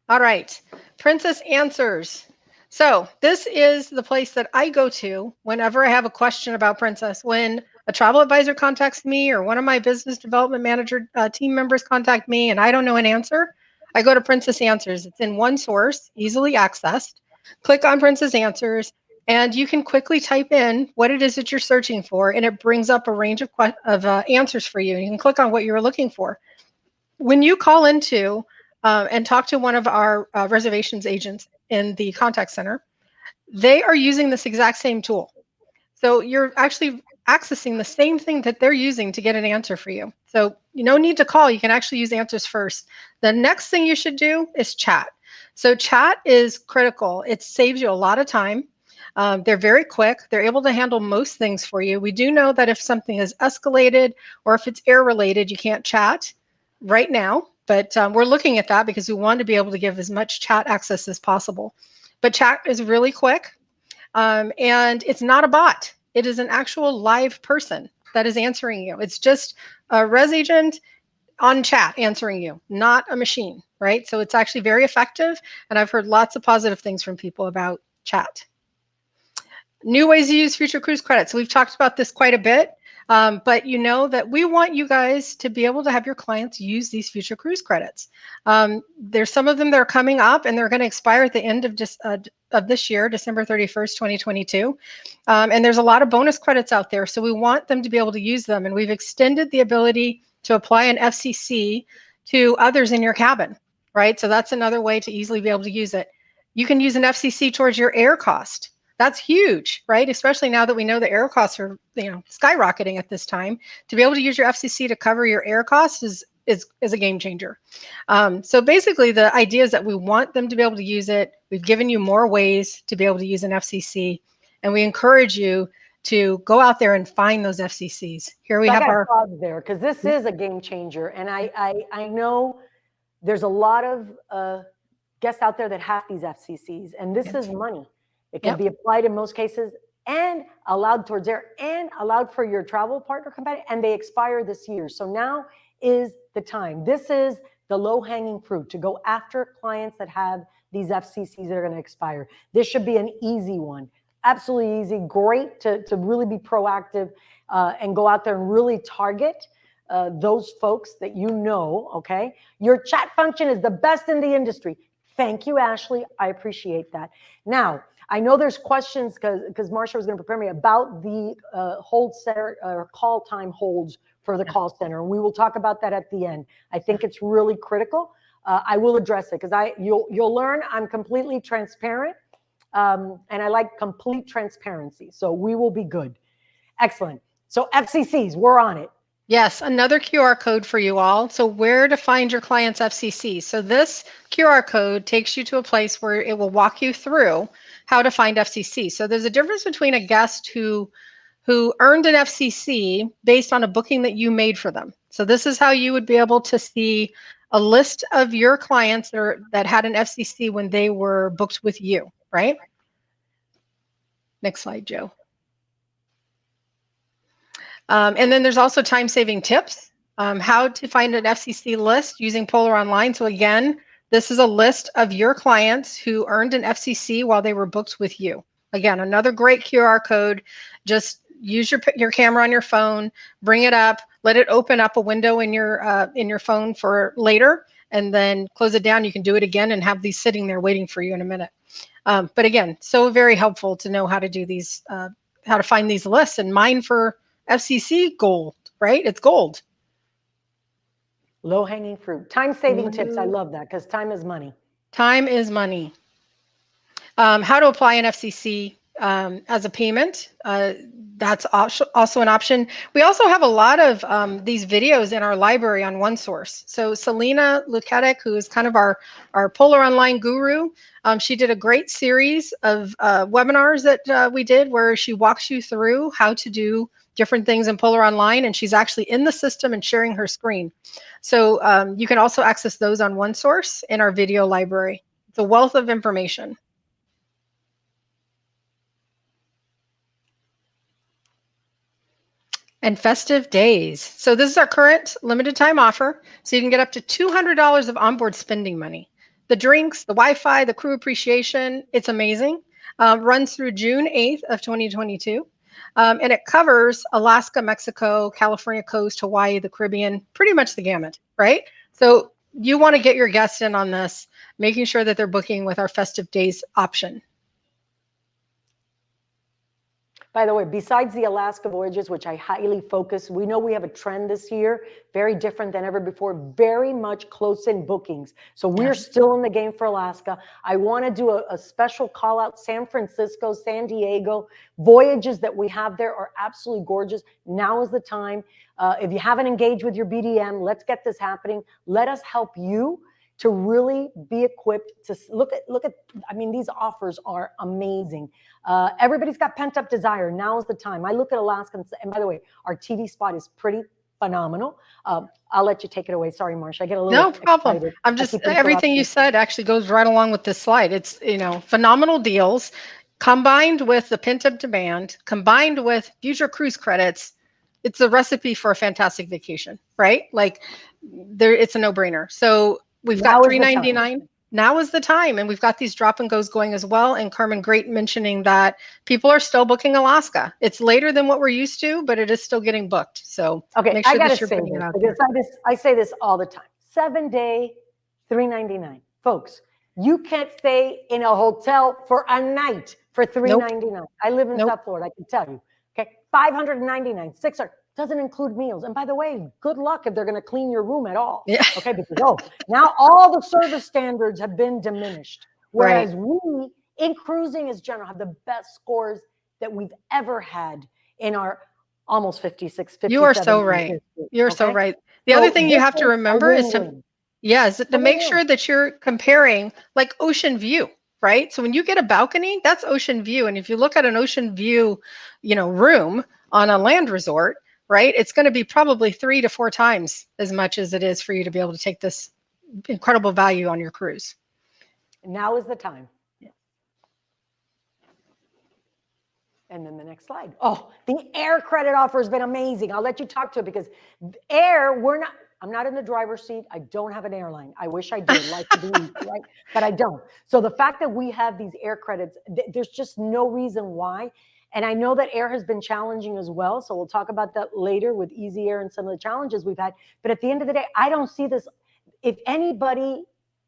All right. Princess Answers. So this is the place that I go to whenever I have a question about Princess. When a travel advisor contacts me or one of my business development manager team members contact me and I don't know an answer, I go to Princess Answers. It's in OneSource, easily accessed. Click on Princess Answers. And you can quickly type in what it is that you're searching for, and it brings up a range of answers for you. And you can click on what you're looking for. When you call into and talk to one of our reservations agents in the contact center, they are using this exact same tool. So you're actually accessing the same thing that they're using to get an answer for you. So you no need to call. You can actually use Answers first. The next thing you should do is chat. So chat is critical. It saves you a lot of time. They're very quick. They're able to handle most things for you. We do know that if something is escalated or if it's air related, you can't chat right now, but we're looking at that because we want to be able to give as much chat access as possible. But chat is really quick, and it's not a bot. It is an actual live person that is answering you. It's just a res agent on chat answering you, not a machine, right? So it's actually very effective, and I've heard lots of positive things from people about chat. New ways to use future cruise credits. We've talked about this quite a bit, but you know that we want you guys to be able to have your clients use these future cruise credits. There's some of them that are coming up and they're going to expire at the end of this year, December 31st, 2022. And there's a lot of bonus credits out there. So we want them to be able to use them. And we've extended the ability to apply an FCC to others in your cabin, right? So that's another way to easily be able to use it. You can use an FCC towards your air cost. That's huge, right? Especially now that we know the air costs are, skyrocketing at this time. To be able to use your FCC to cover your air costs is a game changer. So basically, the idea is that we want them to be able to use it. We've given you more ways to be able to use an FCC, and we encourage you to go out there and find those FCCs. Here we have our pause there because this is a game changer, and I know there's a lot of guests out there that have these FCCs, and this is money. It can Yep. be applied in most cases and allowed towards there and allowed for your travel partner company, and they expire this year. So now is the time. This is the low-hanging fruit to go after clients that have these FCCs that are going to expire. This should be an easy one. Absolutely easy. Great to really be proactive and go out there and really target those folks that you know, okay? Your chat function is the best in the industry. Thank you, Ashley. I appreciate that. Now, I know there's questions because Marsha was going to prepare me about the hold center or call time holds for the call center. And we will talk about that at the end. I think it's really critical. I will address it because you'll learn I'm completely transparent and I like complete transparency. So we will be good. Excellent. So FCCs, we're on it. Yes, another QR code for you all. So where to find your client's FCC. So this QR code takes you to a place where it will walk you through how to find FCC. So there's a difference between a guest who earned an FCC based on a booking that you made for them. So this is how you would be able to see a list of your clients that had an FCC when they were booked with you, right? Next slide, Joe. And then there's also time-saving tips, how to find an FCC list using Polar Online. So again, this is a list of your clients who earned an FCC while they were booked with you. Again, another great QR code. Just use your camera on your phone, bring it up, let it open up a window in your phone for later, and then close it down. You can do it again and have these sitting there waiting for you in a minute. But again, so very helpful to know how to do these, how to find these lists. And mine for FCC gold, right? It's gold. Low-hanging fruit. Time-saving tips. I love that because time is money. Time is money. How to apply an FCC as a payment. That's also an option. We also have a lot of these videos in our library on OneSource. So Selena Luketic, who is kind of our Polar Online guru, she did a great series of webinars that we did where she walks you through how to do different things in Polar Online, and she's actually in the system and sharing her screen. So you can also access those on OneSource in our video library. It's a wealth of information. And festive days. So this is our current limited time offer. So you can get up to $200 of onboard spending money. The drinks, the Wi-Fi, the crew appreciation, it's amazing. Runs through June 8th of 2022. And it covers Alaska, Mexico, California coast, Hawaii, the Caribbean, pretty much the gamut, right? So you want to get your guests in on this, making sure that they're booking with our festive days option. By the way, besides the Alaska voyages, which I highly focus, we know we have a trend this year, very different than ever before, very much close-in bookings. So we're still in the game for Alaska. I want to do a special call out. San Francisco, San Diego, voyages that we have there are absolutely gorgeous. Now is the time. If you haven't engaged with your BDM, let's get this happening. Let us help you to really be equipped to look at, I mean, these offers are amazing. Everybody's got pent up desire. Now is the time. I look at Alaska and by the way, our TV spot is pretty phenomenal. I'll let you take it away. Sorry, Marsha. I get a little No problem. excited. I'm just, everything you said actually goes right along with this slide. It's, you know, phenomenal deals combined with the pent up demand, combined with future cruise credits. It's a recipe for a fantastic vacation, right? Like it's a no brainer. So we've got $399. Now is the time. And we've got these drop and goes going as well. And Carmen, great mentioning that people are still booking Alaska. It's later than what we're used to, but it is still getting booked. So okay, make sure I gotta that you're say putting it this, out because there. I say this all the time. 7-day, $399. Folks, you can't stay in a hotel for a night for $399. I live in South Florida, I can tell you. Okay, $599, $600. Doesn't include meals. And by the way, good luck if they're going to clean your room at all. Yeah. Okay, because now all the service standards have been diminished. Whereas we, in cruising as general, have the best scores that we've ever had in our almost 56, 57. You are so right. You're so right. The other thing you have to remember is to make sure that you're comparing like ocean view, right? So when you get a balcony, that's ocean view. And if you look at an ocean view, you know, room on a land resort, right, it's going to be probably 3 to 4 times as much as it is for you to be able to take this incredible value on your cruise. Now is the time. And then the next slide. Oh, the air credit offer has been amazing. I'll let you talk to it because air, I'm not in the driver's seat. I don't have an airline. I wish I did, like to be, right? But I don't. So the fact that we have these air credits, there's just no reason why. And I know that air has been challenging as well. So we'll talk about that later with Easy Air and some of the challenges we've had. But at the end of the day, I don't see this. If anybody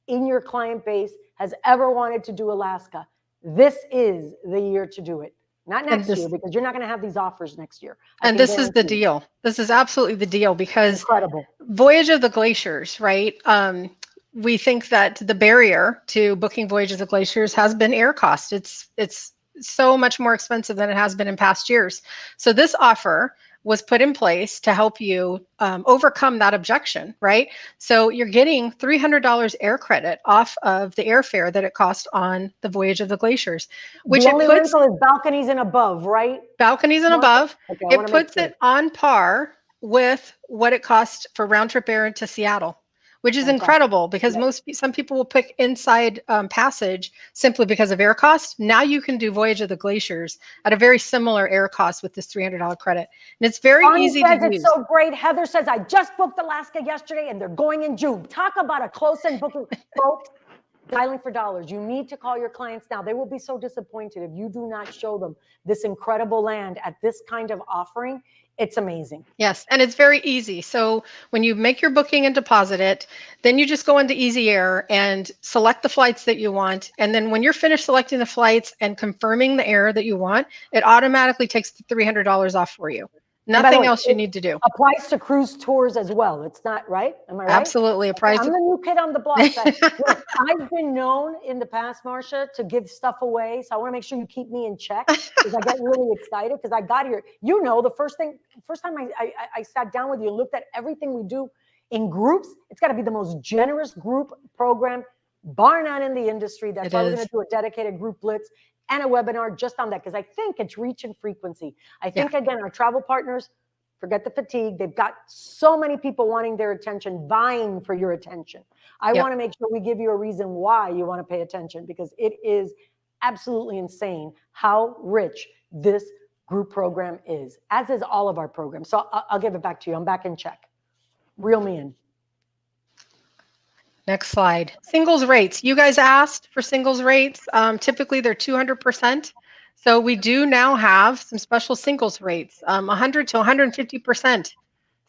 in your client base has ever wanted to do Alaska, this is the year to do it. Not next year, because you're not going to have these offers next year. And this is the deal. This is absolutely the deal, because incredible. Voyage of the Glaciers, right? We think that the barrier to booking Voyage of the Glaciers has been air cost. It's so much more expensive than it has been in past years. So this offer was put in place to help you overcome that objection, right? So you're getting $300 air credit off of the airfare that it cost on the Voyage of the Glaciers, which the it only puts wrinkle is balconies and above, right? balconies and above. Okay, it puts it on par with what it cost for round trip air into Seattle, which is incredible, because some people will pick inside passage simply because of air cost. Now you can do Voyage of the Glaciers at a very similar air cost with this $300 credit. And it's very easy to use. It's so great. Heather says, I just booked Alaska yesterday and they're going in June. Talk about a close-end booking. Folks, dialing for dollars. You need to call your clients now. They will be so disappointed if you do not show them this incredible land at this kind of offering. It's amazing. Yes, and it's very easy. So when you make your booking and deposit it, then you just go into Easy Air and select the flights that you want. And then when you're finished selecting the flights and confirming the air that you want, it automatically takes the $300 off for you. Nothing else you need to do. Applies to cruise tours as well. It's not, right? Am I right? Absolutely. I'm the new kid on the block. I've been known in the past, Marcia, to give stuff away. So I want to make sure you keep me in check, because I get really excited because I got here. You know, the first time I sat down with you and looked at everything we do in groups, it's got to be the most generous group program, bar none, in the industry. That's why we're going to do a dedicated group blitz and a webinar just on that, because I think it's reach and frequency. I think, again, our travel partners, forget the fatigue. They've got so many people wanting their attention, vying for your attention. I want to make sure we give you a reason why you want to pay attention, because it is absolutely insane how rich this group program is, as is all of our programs. So I'll give it back to you. I'm back in check. Reel me in. Next slide. Singles rates. You guys asked for singles rates. Typically, they're 200%. So we do now have some special singles rates, 100 to 150%.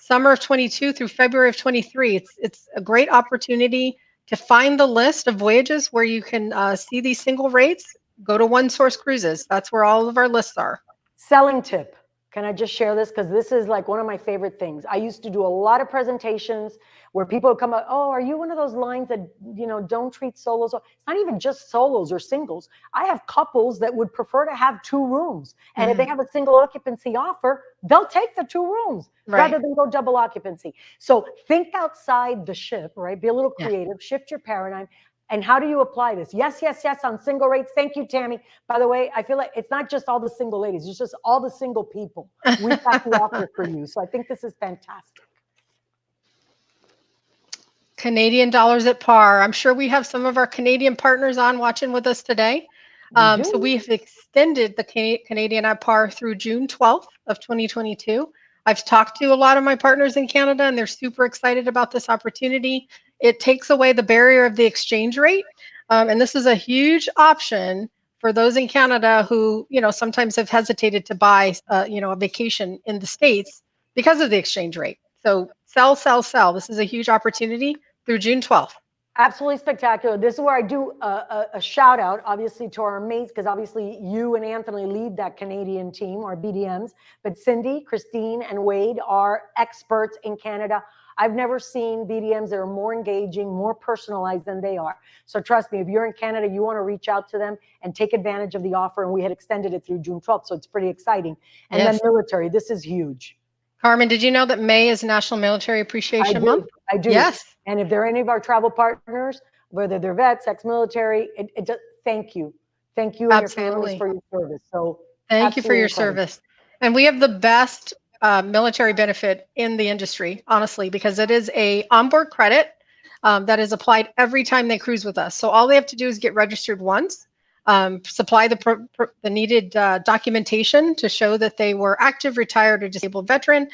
Summer of 22 through February of 23. It's a great opportunity to find the list of voyages where you can see these single rates. Go to One Source Cruises. That's where all of our lists are. Selling tip. Can I just share this? Because this is like one of my favorite things. I used to do a lot of presentations where people would come up, oh, are you one of those lines that, you know, don't treat solos? It's not even just solos or singles. I have couples that would prefer to have 2 rooms. And if they have a single occupancy offer, they'll take the 2 rooms rather than go double occupancy. So think outside the ship, right? Be a little creative, shift your paradigm. And how do you apply this? Yes, yes, yes, on single rates. Thank you, Tammy. By the way, I feel like it's not just all the single ladies. It's just all the single people. We've got the offer for you. So I think this is fantastic. Canadian dollars at par. I'm sure we have some of our Canadian partners on watching with us today. So we've extended the Canadian at par through June 12th of 2022. I've talked to a lot of my partners in Canada, and they're super excited about this opportunity. It takes away the barrier of the exchange rate. And this is a huge option for those in Canada who, you know, sometimes have hesitated to buy, you know, a vacation in the States because of the exchange rate. So sell, sell, sell. This is a huge opportunity through June 12th. Absolutely spectacular. This is where I do a shout out, obviously, to our mates, because obviously you and Anthony lead that Canadian team, our BDMs. But Cindy, Christine, and Wade are experts in Canada. I've never seen BDMs that are more engaging, more personalized than they are. So trust me, if you're in Canada, you want to reach out to them and take advantage of the offer. And we had extended it through June 12th. So it's pretty exciting. And then military, this is huge. Carmen, did you know that May is National Military Appreciation Month? I do. Yes. And if there are any of our travel partners, whether they're vets, ex-military, thank you. Thank you and your families for your service. So thank you for your service. And we have the best military benefit in the industry, honestly, because it is a onboard credit. that is applied every time they cruise with us. So all they have to do is get registered once, supply the needed documentation to show that they were active, retired, or disabled veteran,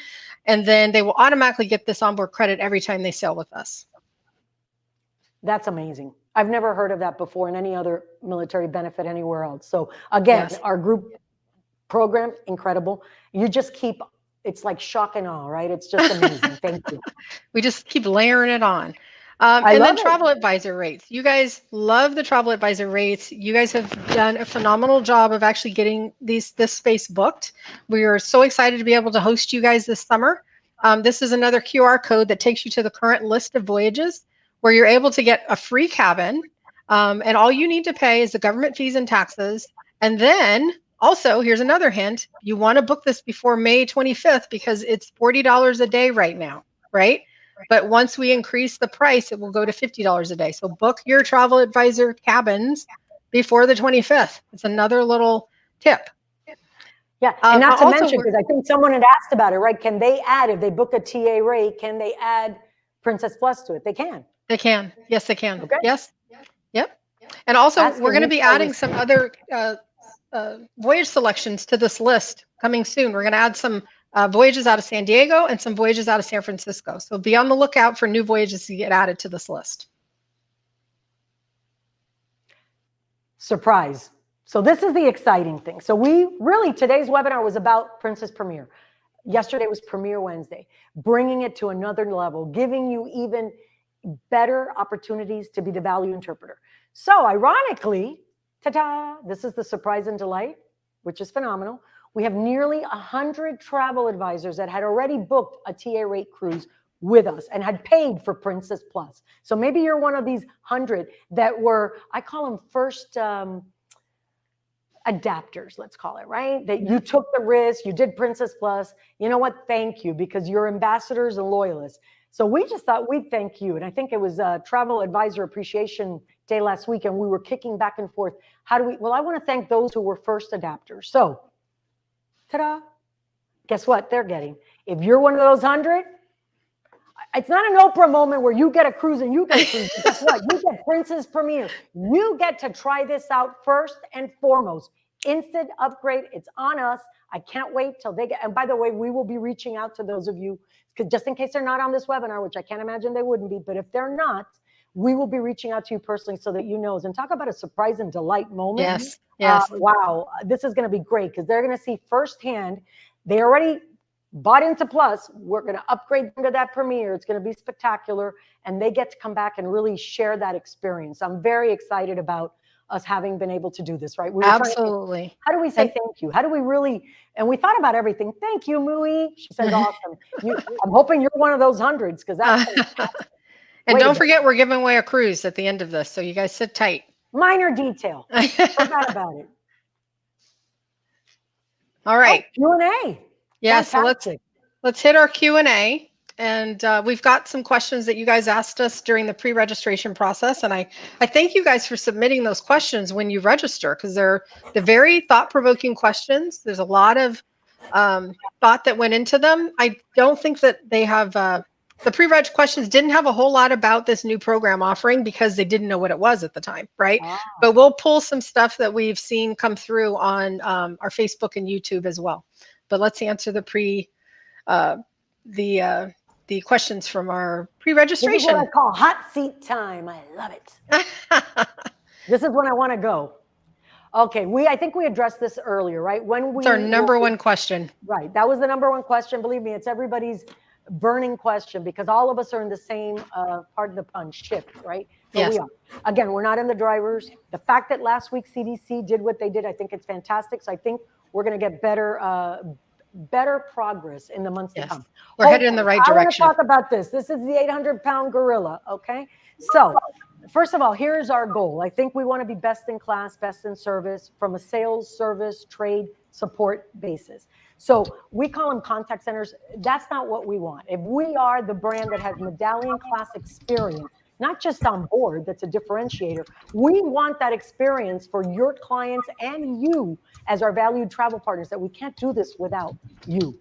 and then they will automatically get this onboard credit every time they sail with us. That's amazing. I've never heard of that before in any other military benefit anywhere else. So again, Yes. our group program, incredible. You just keep, it's like shock and awe, right? It's just amazing. Thank you. We just keep layering it on. I And love then it. travel advisor rates. You guys love the travel advisor rates. You guys have done a phenomenal job of actually getting this space booked. We are so excited to be able to host you guys this summer. This is another QR code that takes you to the current list of voyages where you're able to get a free cabin. And all you need to pay is the government fees and taxes. And then also, here's another hint. You want to book this before May 25th because it's $40 a day right now, right? But once we increase the price, it will go to $50 a day. So book your travel advisor cabins before the 25th. It's another little tip. Yeah, and not to also mention, we're- because I think someone had asked about it, right? Can they add, if they book a TA rate, can they add Princess Plus to it? They can. They can. Yes, they can. Okay. Yes. Yep. And also, Asking we're going to you be guys- adding some other voyage selections to this list coming soon. We're going to add some voyages out of San Diego and some voyages out of San Francisco. So be on the lookout for new voyages to get added to this list. Surprise. So this is the exciting thing. So today's webinar was about Princess Premier. Yesterday was Premier Wednesday, bringing it to another level, giving you even better opportunities to be the value interpreter. So ironically, ta-da, this is the surprise and delight, which is phenomenal. We have nearly 100 travel advisors that had already booked a TA rate cruise with us and had paid for Princess Plus. So maybe you're one of these 100 that were, I call them first adapters, let's call it, right? That you took the risk, you did Princess Plus. You know what? Thank you, because you're ambassadors and loyalists. So we just thought we'd thank you. And I think it was Travel Advisor Appreciation Day last week, and we were kicking back and forth. Well, I want to thank those who were first adapters. So, ta-da, guess what they're getting? If you're one of those 100, it's not an Oprah moment where you get a cruise and you get a cruise. Guess what? You get Princess Premier. You get to try this out first and foremost. Instant upgrade. It's on us. I can't wait till they get, and by the way, we will be reaching out to those of you, because just in case they're not on this webinar, which I can't imagine they wouldn't be, but if they're not, we will be reaching out to you personally so that you know. And talk about a surprise and delight moment. Yes. Yes. Wow. This is going to be great because they're going to see firsthand. They already bought into Plus. We're going to upgrade them to that Premier. It's going to be spectacular. And they get to come back and really share that experience. I'm very excited about us having been able to do this, right? We were trying to think, Absolutely. how do we say thank you? How do we really, and we thought about everything. Thank you, Mui. She says, awesome. I'm hoping you're one of those hundreds because that's And Wait a don't minute. forget, we're giving away a cruise at the end of this. So you guys sit tight. minor detail. Forgot about it. All right. Oh, Q&A. Yeah. So Fantastic. let's hit our Q&A. And we've got some questions that you guys asked us during the pre-registration process. And I thank you guys for submitting those questions when you register, because they're very thought-provoking questions. There's a lot of thought that went into them. I don't think that they have, the pre-reg questions didn't have a whole lot about this new program offering because they didn't know what it was at the time, right? Ah. But we'll pull some stuff that we've seen come through on our Facebook and YouTube as well. But let's answer the questions from our This is pre-registration. what I call hot seat time. I love it. This is when I want to go. Okay, I think we addressed this earlier, right? It's our number one question. Right, that was the number one question. Believe me, it's everybody's burning question because all of us are in the same part of the punch ship, right? So Yes. we are. Again, we're not in the drivers. The fact that last week CDC did what they did, I think it's fantastic. So I think we're going to get better progress in the months to Yes. come. We're headed in the right I want to direction. talk about this. This is the 800-pound gorilla, okay? So first of all, here's our goal. I think we want to be best in class, best in service from a sales, service, trade, support basis. So we call them contact centers. That's not what we want. If we are the brand that has medallion class experience, not just on board, that's a differentiator. We want that experience for your clients and you as our valued travel partners, that we can't do this without you.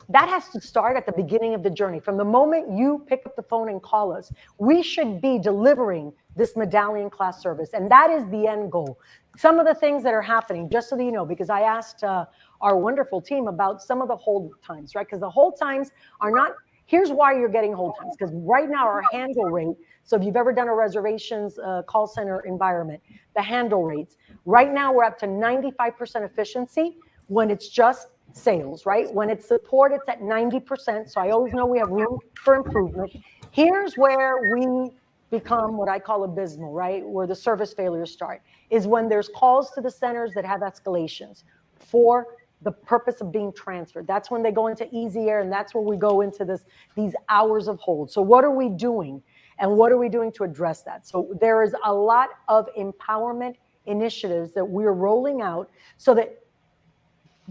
That has to start at the beginning of the journey. From the moment you pick up the phone and call us, we should be delivering this medallion class service. And that is the end goal. Some of the things that are happening, just so that you know, because I asked our wonderful team about some of the hold times, right? Because the hold times are not, here's why you're getting hold times. Because right now our handle rate, so if you've ever done a reservations call center environment, the handle rates, right now we're up to 95% efficiency when it's just sales, right? When it's support, it's at 90%. So I always know we have room for improvement. Here's where we become what I call abysmal, right? Where the service failures start is when there's calls to the centers that have escalations for the purpose of being transferred. That's when they go into easy air, and that's where we go into these hours of hold. So what are we doing? And what are we doing to address that? So there is a lot of empowerment initiatives that we're rolling out so that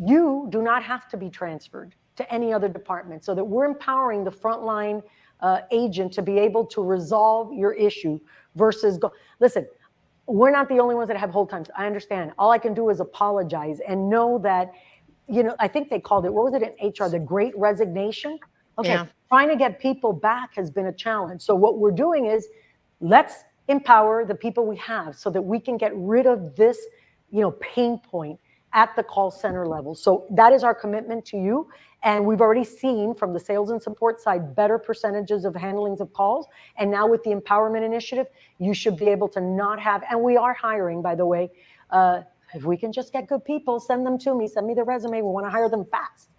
you do not have to be transferred to any other department, so that we're empowering the frontline agent to be able to resolve your issue versus go. Listen, we're not the only ones that have hold times. I understand. All I can do is apologize and know that, you know, I think they called it, what was it in HR? The Great Resignation. Okay. Yeah. Trying to get people back has been a challenge. So what we're doing is let's empower the people we have so that we can get rid of this, you know, pain point at the call center level. So that is our commitment to you. And we've already seen from the sales and support side, better percentages of handlings of calls. And now with the empowerment initiative, you should be able to not have, and we are hiring, by the way, if we can just get good people, send them to me, send me the resume. We want to hire them fast.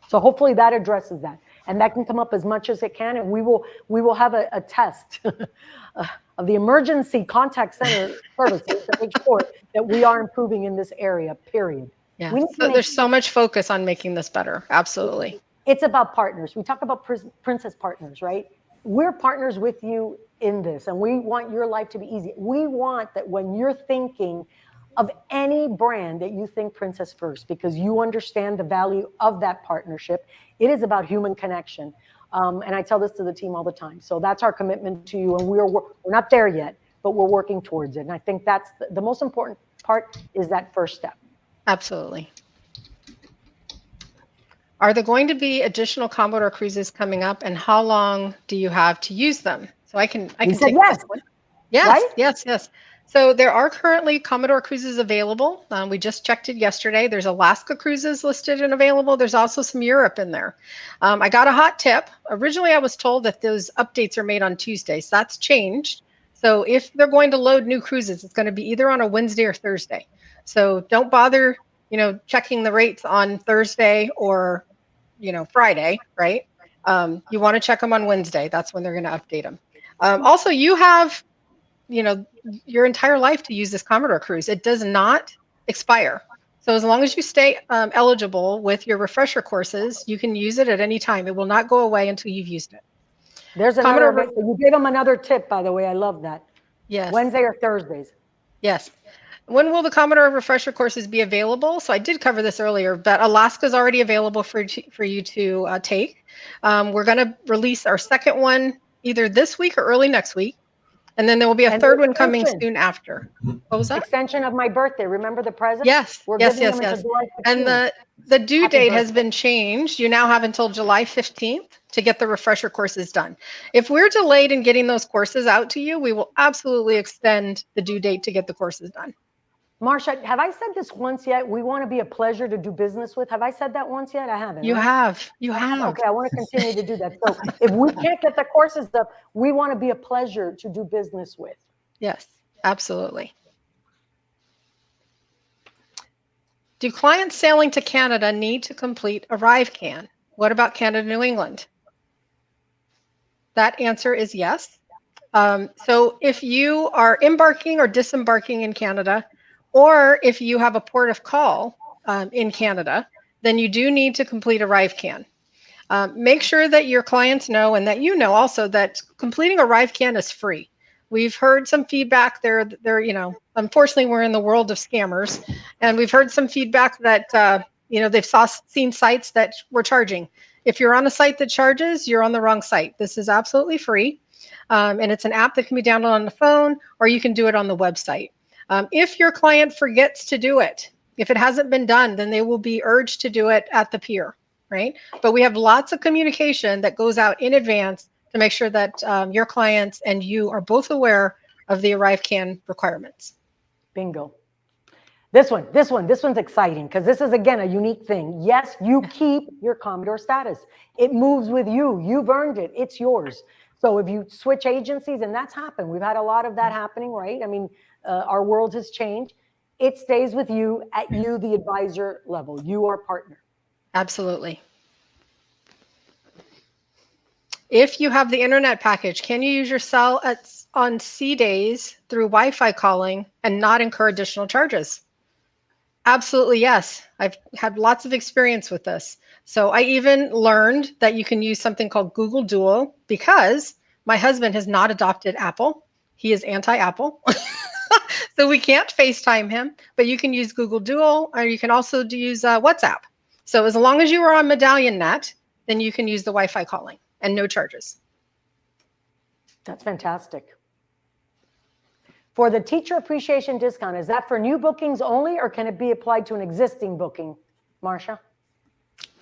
So hopefully that addresses that. And that can come up as much as it can. And we will have a test of the emergency contact center services to make sure that we are improving in this area, period. Yeah. So there's so much focus on making this better. Absolutely. It's about partners. We talk about Princess Partners, right? We're partners with you in this, and we want your life to be easy. We want that when you're thinking of any brand, that you think Princess first, because you understand the value of that partnership. It is about human connection. And I tell this to the team all the time. So that's our commitment to you. And we're not there yet, but we're working towards it. And I think that's the most important part, is that first step. Absolutely. Are there going to be additional Commodore cruises coming up, and how long do you have to use them? So I can take yes. this one. Yes, right? Yes. So there are currently Commodore cruises available. We just checked it yesterday. There's Alaska cruises listed and available. There's also some Europe in there. I got a hot tip. Originally, I was told that those updates are made on Tuesdays. That's changed. So if they're going to load new cruises, it's going to be either on a Wednesday or Thursday. So don't bother, checking the rates on Thursday or, Friday, right? You want to check them on Wednesday. That's when they're going to update them. Also, you have, your entire life to use this Commodore cruise. It does not expire. So as long as you stay eligible with your refresher courses, you can use it at any time. It will not go away until you've used it. There's another, you gave them another tip, by the way. I love that. Yes. Wednesday or Thursdays. Yes. When will the Commodore refresher courses be available? So I did cover this earlier, but Alaska is already available for you to take. We're going to release our second one either this week or early next week. And then there will be a third one coming soon after. What was that? Extension of my birthday. Remember the present? Yes. Yes. And the due date has been changed. You now have until July 15th to get the refresher courses done. If we're delayed in getting those courses out to you, we will absolutely extend the due date to get the courses done. Marsha, have I said this once yet? We want to be a pleasure to do business with. Have I said that once yet? I haven't. You have. You have. Okay, I want to continue to do that. So if we can't get the courses up, we want to be a pleasure to do business with. Yes, absolutely. Do clients sailing to Canada need to complete ArriveCan? What about Canada, New England? That answer is yes. So if you are embarking or disembarking in Canada, or if you have a port of call in Canada, then you do need to complete ArriveCan. Make sure that your clients know, and that you know also, that completing ArriveCan is free. We've heard some feedback there. Unfortunately, we're in the world of scammers, and we've heard some feedback that they've seen sites that were charging. If you're on a site that charges, you're on the wrong site. This is absolutely free, and it's an app that can be downloaded on the phone, or you can do it on the website. If your client forgets to do it, if it hasn't been done, then they will be urged to do it at the pier. right? But we have lots of communication that goes out in advance to make sure that your clients and you are both aware of the ArriveCAN requirements. Bingo. This one's exciting because this is, again, a unique thing. Yes, you keep your Commodore status. It moves with you. You've earned it. It's yours. So if you switch agencies, and that's happened, we've had a lot of that happening, right? I mean, our world has changed. It stays with you at you, the advisor level. You are partner. Absolutely. If you have the internet package, can you use your cell on C days through Wi-Fi calling and not incur additional charges? Absolutely, yes. I've had lots of experience with this. So I even learned that you can use something called Google Duo because my husband has not adopted Apple. He is anti-Apple. So we can't FaceTime him, but you can use Google Duo, or you can also use WhatsApp. So as long as you are on Medallion Net, then you can use the Wi-Fi calling and no charges. That's fantastic. For the teacher appreciation discount, is that for new bookings only, or can it be applied to an existing booking, Marcia?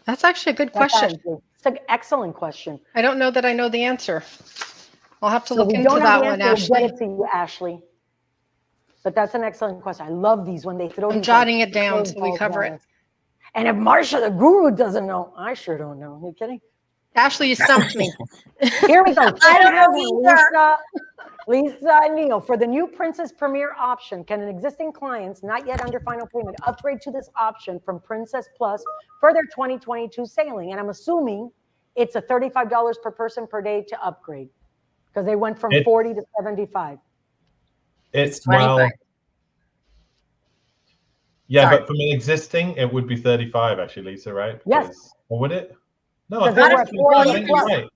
That's actually a good question. It's an excellent question. I don't know that I know the answer. I'll have to look we into don't that have the one, answer, we'll Ashley. get it to you, Ashley. But that's an excellent question. I love these when they throw I'm these jotting like it down so we cover it. curveballs. And if Marcia, the guru, doesn't know, I sure don't know. Are you kidding? Ashley, you stumped me. Here we go. I don't know either. Lisa Neal, for the new Princess Premier option, can an existing clients not yet under final payment upgrade to this option from Princess Plus for their 2022 sailing? And I'm assuming it's a $35 per person per day to upgrade because they went from 40 to 75. It's 25. well, yeah, Sorry. but from an existing, it would be 35 actually, Lisa, right? Yes. Because- or would it? No, I Because they were think, at 40 I think you're plus. right.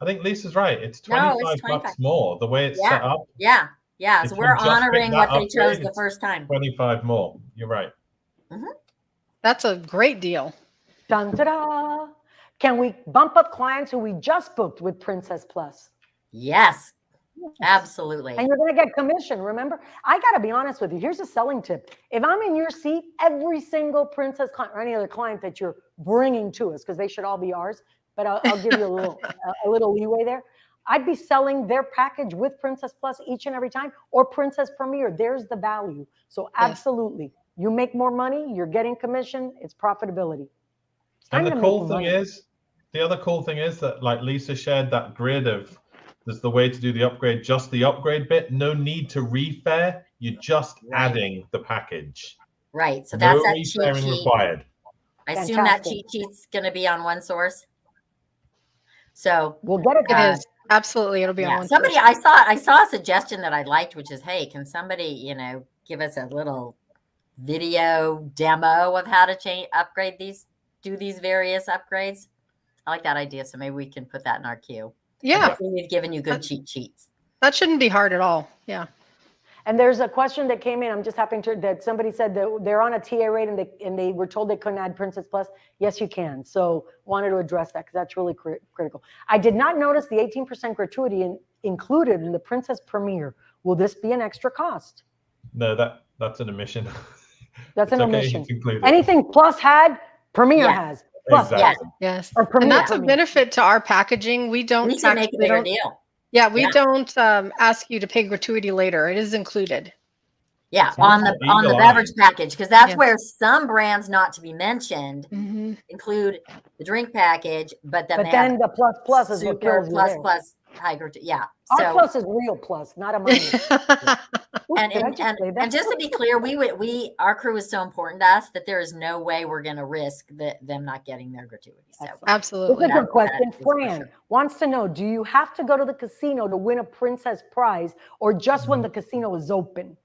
I think Lisa's right. It's No, 25 it's bucks 25. more. The way it's Yeah. set up, Yeah. Yeah. If So you we're just pick honoring that what they chose upgrade, the it's first time. 25 more. You're right. That's a great deal. Dun, ta-da. Can we bump up clients who we just booked with Princess Plus? Yes. Absolutely. And you're going to get commission. Remember, I got to be honest with you. Here's a selling tip. If I'm in your seat, every single Princess client or any other client that you're bringing to us, because they should all be ours, but I'll give you a little leeway there. I'd be selling their package with Princess Plus each and every time, or Princess Premier. There's the value. So absolutely, you make more money, you're getting commission, it's profitability. It's And time the to make cool thing money. is, the other cool thing is that like Lisa shared that grid of there's the way to do the upgrade, just the upgrade bit. No need to refare. You're just adding the package. Right. So No that's that cheat refaring sheet. required. I assume that Fantastic. cheat sheet's going to be on one source. So We'll get it. It done. is. Absolutely. It'll be on yeah, one somebody source. I saw a suggestion that I liked, which is, hey, can somebody, give us a little video demo of how to do these various upgrades? I like that idea. So maybe we can put that in our queue. Yeah, Hopefully we've given you good cheat sheets. that shouldn't be hard at all. Yeah. And there's a question that came in. I'm just happening to that somebody said that they're on a TA rate and they were told they couldn't add Princess Plus. Yes, you can. So wanted to address that because that's really critical. I did not notice the 18% gratuity included in the Princess Premier. Will this be an extra cost? No, that's an omission. That's It's an okay, omission. it's included. Anything Plus had, Premier Yeah. has. Plus Exactly. Yes. Or And Premier. that's a benefit to our packaging. We don't We should make a bigger deal. Yeah, we Yeah. don't ask you to pay gratuity later. It is included. Yeah, Sounds on like the eagle beverage package, because that's Yeah. where some brands, not to be mentioned, Mm-hmm. include the drink package, but then But they then have the plus is what super kills you plus there. plus high gratuity. Yeah. Our So plus is real plus, not a minus. Oops, and did I and, just and, say that? and just to be clear, our crew is so important to us that there is no way we're going to risk them not getting their gratuity. So Excellent. Absolutely. This is a good question. that is for Fran sure. wants to know, do you have to go to the casino to win a Princess prize or just when the casino is open?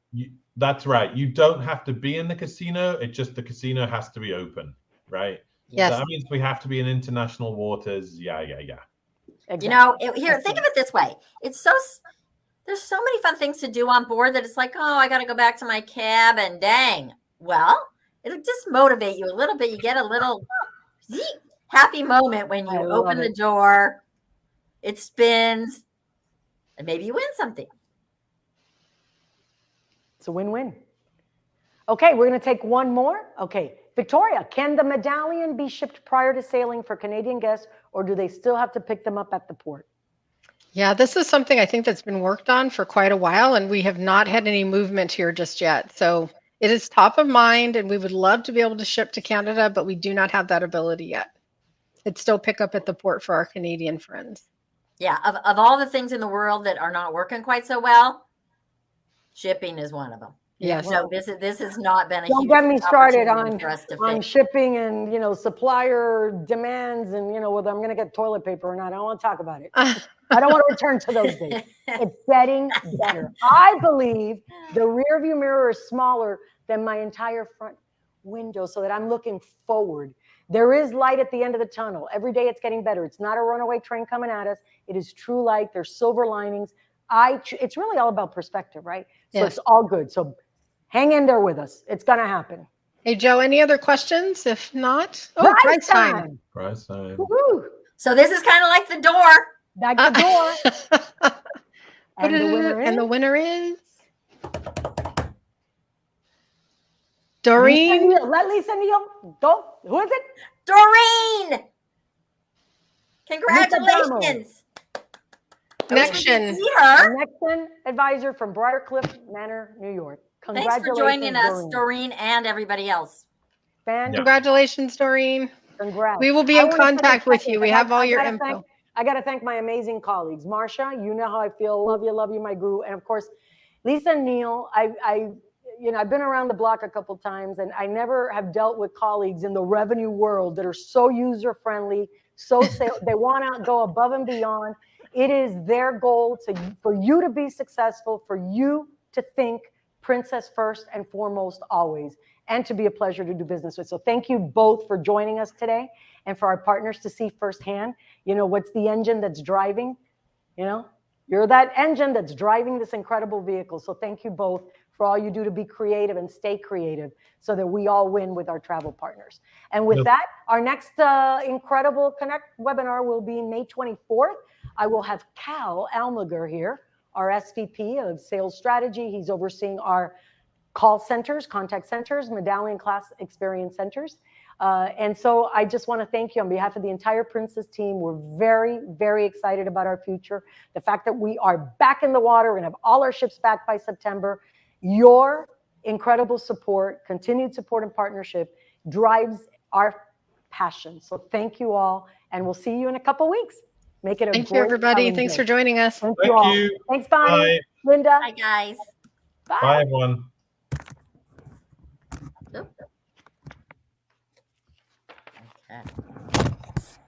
That's right. You don't have to be in the casino. It's just the casino has to be open, right? Yes. That means we have to be in international waters. Yeah. Exactly. Here, think of it this way. There's so many fun things to do on board that it's like, oh, I got to go back to my cab and dang. Well, it'll just motivate you a little bit. You get a little happy moment when you open the door, it spins, and maybe you win something. It's a win-win. Okay, we're going to take one more. Okay, Victoria, can the medallion be shipped prior to sailing for Canadian guests, or do they still have to pick them up at the port? Yeah, this is something I think that's been worked on for quite a while, and we have not had any movement here just yet. So it is top of mind, and we would love to be able to ship to Canada, but we do not have that ability yet. It's still pick up at the port for our Canadian friends. Yeah, of all the things in the world that are not working quite so well, shipping is one of them. Yes. So this has not been a Don't huge get me started opportunity for us to on fix. shipping and, supplier demands and, whether I'm going to get toilet paper or not. I don't want to talk about it. I don't want to return to those days. It's getting better. I believe the rear view mirror is smaller than my entire front window so that I'm looking forward. There is light at the end of the tunnel. Every day it's getting better. It's not a runaway train coming at us. It is true light. There's silver linings. It's really all about perspective, right? So Yes. It's all good. So hang in there with us. It's going to happen. Hey, Joe, any other questions? If not, prize time. Prize time. Woo-hoo. So this is kind of like the door. Back the door. And the winner is? And the winner is Doreen. Lisa Neal. Let Lisa Neal go. Who is it? Doreen! Congratulations. Connection. See her. Connection advisor from Briarcliff Manor, New York. Thanks Congratulations, for joining us, Doreen. Doreen, and everybody else. Fan, Yeah. Congratulations, Doreen. congrats. We will be I in wanna take a contact with second you. We because have all your gotta info. I got to thank my amazing colleagues. Marcia, you know how I feel. Love you, my guru. And of course, Lisa and Neil, I've been around the block a couple times and I never have dealt with colleagues in the revenue world that are so user-friendly, they want to go above and beyond. It is their goal for you to be successful, for you to think Princess first and foremost always, and to be a pleasure to do business with. So thank you both for joining us today and for our partners to see firsthand, what's the engine that's driving, you're that engine that's driving this incredible vehicle. So thank you both for all you do to be creative and stay creative so that we all win with our travel partners. And with that, our next incredible Connect webinar will be May 24th. I will have Cal Almager here, our SVP of Sales Strategy. He's overseeing our call centers, contact centers, medallion class experience centers. And so I just want to thank you on behalf of the entire Princess team. We're very, very excited about our future. The fact that we are back in the water, we're going to have all our ships back by September. Your incredible support, continued support and partnership drives our passion. So thank you all, and we'll see you in a couple weeks. Make it a Thank you, great everybody. selling Thanks day. for joining us. Thank Thank you all. you. Thanks, Bonnie. Bye. Linda. Bye, guys. Bye, everyone. Okay.